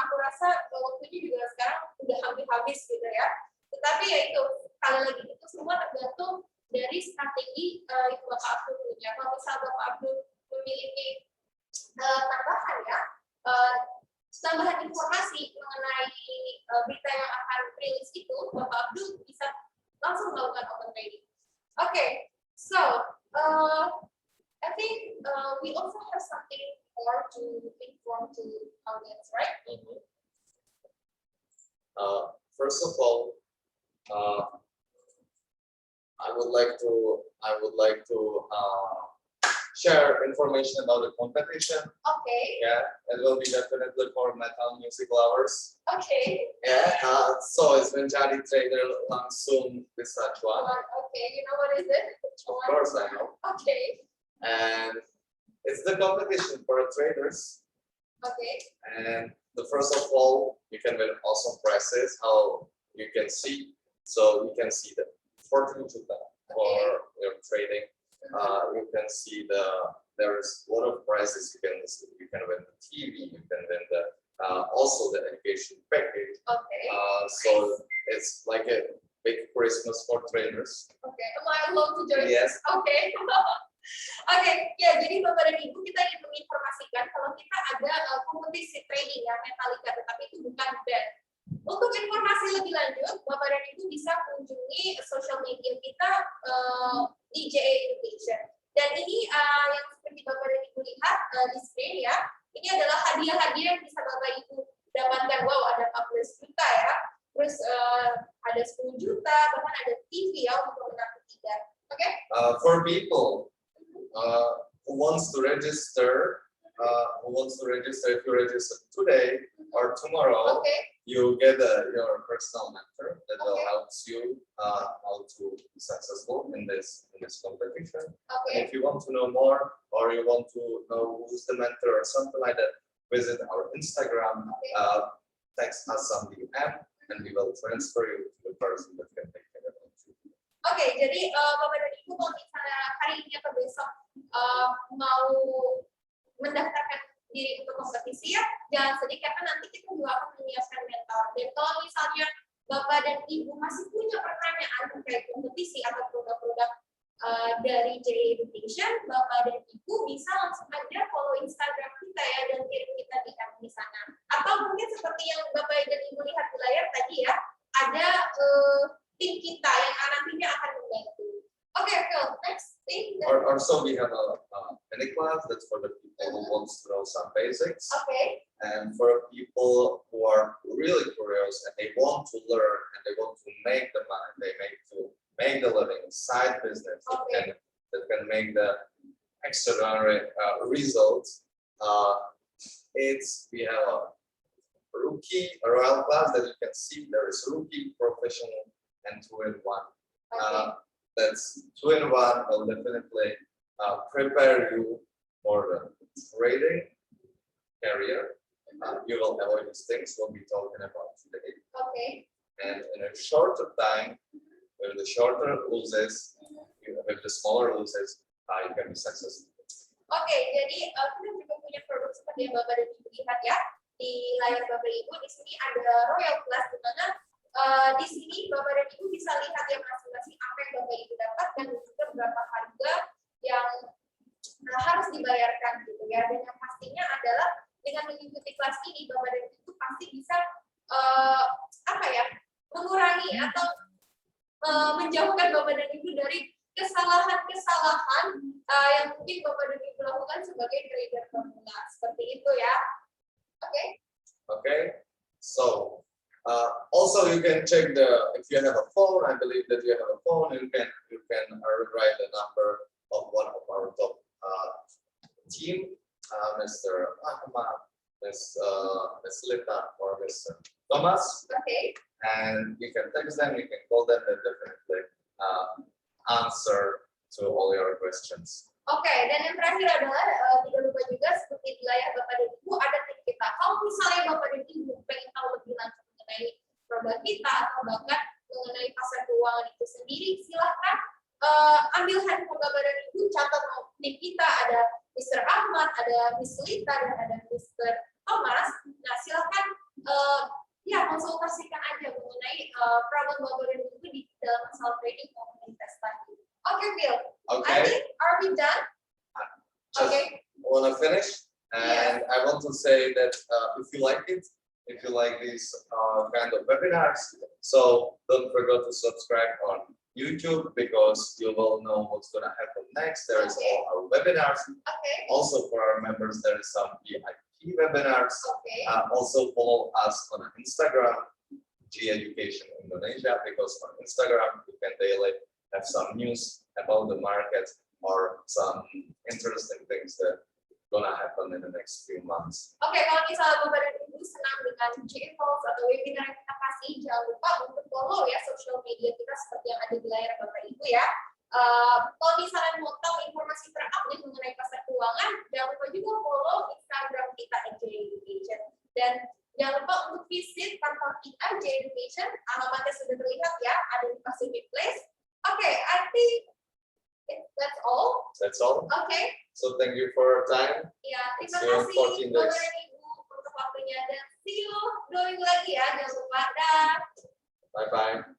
S4: aku rasa waktunya juga sekarang udah hampir habis gitu ya. Tetapi ya itu sekali lagi itu semua tergantung dari strategi yang Bapak Abdul punya. Kalau misalnya Bapak Abdul memiliki tambahan ya, tambahan informasi mengenai berita yang akan rilis itu, Bapak Abdul bisa langsung melakukan open trading. Okay, so I think we also have something more to inform to audience, right?
S3: Mm-hmm. First of all, I would like to share information about the competition.
S4: Okay.
S3: Yeah, it will be definitely for metal music lovers.
S4: Okay.
S3: Yeah, so it's menjadi trader langsung bisa cuan.
S4: Okay, you know what is it?
S3: Of course I know.
S4: Okay.
S3: And it's the competition for traders.
S4: Okay.
S3: And the first of all, you can win awesome prizes. How you can see, so you can see the fortune for your trading. You can see there's a lot of prizes. You can win the TV. You can win the also the education package.
S4: Okay.
S3: So it's like a big Christmas for traders.
S4: Okay. Am I allowed to join?
S3: Yes.
S4: Okay. Oke, ya jadi Bapak dan Ibu kita ingin menginformasikan kalau kita ada kompetisi trading ya Metallica, tetapi itu bukan band. Untuk informasi lebih lanjut, Bapak dan Ibu bisa kunjungi sosial media kita di JA Education. Dan ini yang seperti Bapak dan Ibu lihat di screen ya, ini adalah hadiah-hadiah yang bisa Bapak Ibu dapatkan. Wow, ada 14 juta ya, terus ada 10 juta, bahkan ada TV ya untuk menang ketiga. Oke?
S3: For people who wants to register, if you register today or tomorrow, you get your personal mentor that will help you how to be successful in this competition. And if you want to know more or you want to know who's the mentor or something like that, visit our Instagram, text us on the app, and we will transfer you to the person that can take care of it.
S4: Oke, jadi Bapak dan Ibu kalau misalnya hari ini atau besok mau mendaftarkan diri untuk kompetisi ya, jangan sedih karena nanti kita juga akan menyiapkan mentor. Dan kalau misalnya Bapak dan Ibu masih punya pertanyaan terkait kompetisi atau produk-produk dari JA Education, Bapak dan Ibu bisa langsung aja follow Instagram kita ya dan kirim kita di sana. Atau mungkin seperti yang Bapak dan Ibu lihat di layar tadi ya, ada tim kita yang nantinya akan membantu. Okay, Phil, next thing.
S3: Also we have a mini class that's for the people people who want to know some basics.
S4: Oke.
S3: And for people who are really curious and they want to learn and they want to make the money, they make the living, side business that can make the extraordinary results. We have a rookie, a royal class that you can see. There is rookie, professional, and 2-in-1. That's 2-in-1 will definitely prepare you for the trading career. You will avoid these things we'll be talking about today.
S4: Oke.
S3: And in a shorter time, with the shorter losses, with the smaller losses, you can be successful.
S4: Oke, jadi kita juga punya produk seperti yang Bapak dan Ibu lihat ya di layar Bapak Ibu. Di sini ada Royal Class di mana di sini Bapak dan Ibu bisa lihat ya masing-masing apa yang Bapak Ibu dapat dan juga berapa harga yang harus dibayarkan gitu ya. Dan yang pastinya adalah dengan mengikuti kelas ini Bapak dan Ibu pasti bisa mengurangi atau menjauhkan Bapak dan Ibu dari kesalahan-kesalahan yang mungkin Bapak dan Ibu lakukan sebagai trader pemula. Seperti itu ya. Oke.
S3: Okay. So also you can check if you have a phone. I believe that you have a phone. You can write the number of one of our top team, Mr. Ahmad, Ms. Lita, or Mr. Thomas.
S4: Okay.
S3: And you can text them, you can call them, and definitely answer to all your questions.
S4: Oke, dan yang terakhir adalah tidak lupa juga seperti di layar Bapak dan Ibu ada tim kita. Kalau misalnya Bapak dan Ibu pengen tahu lebih lanjut mengenai produk kita atau bahkan mengenai pasar keuangan itu sendiri, silahkan ambil handphone Bapak dan Ibu, catat tim kita ada Mr. Ahmad, ada Miss Lita, dan ada Mr. Thomas. Nah, silahkan konsultasikan aja mengenai problem Bapak dan Ibu di dalam masalah trading maupun investasi. Okay, Bill.
S3: Okay.
S4: I think, are we done?
S3: Okay. Want to finish? And I want to say that if you like it, if you like these kind of webinars, so don't forget to subscribe on YouTube because you will know what's going to happen next. There is all our webinars.
S4: Okay.
S3: Also for our members, there is some VIP webinars.
S4: Okay.
S3: Also follow us on Instagram, G Education Indonesia, because on Instagram you can daily have some news about the market or some interesting things that gonna happen in the next few months.
S4: Oke, kalau misalnya Bapak dan Ibu senang dengan J-Talks atau webinar yang kita kasih, jangan lupa untuk follow ya social media kita seperti yang ada di layar Bapak Ibu ya. Kalau misalnya mau tahu informasi terupdate mengenai pasar keuangan, jangan lupa juga follow Instagram kita @J-Education. Dan jangan lupa untuk visit kantor kita J-Education, alamatnya sudah terlihat ya, ada di Pacific Place. Okay, I think that's all.
S3: That's all.
S4: Okay.
S3: So thank you for your time.
S4: Ya, terima
S3: See you in
S4: kasih
S3: 14 days.
S4: Bapak dan Ibu untuk waktunya dan see you 2 minggu lagi ya, jangan lupa. Dah.
S3: Bye bye.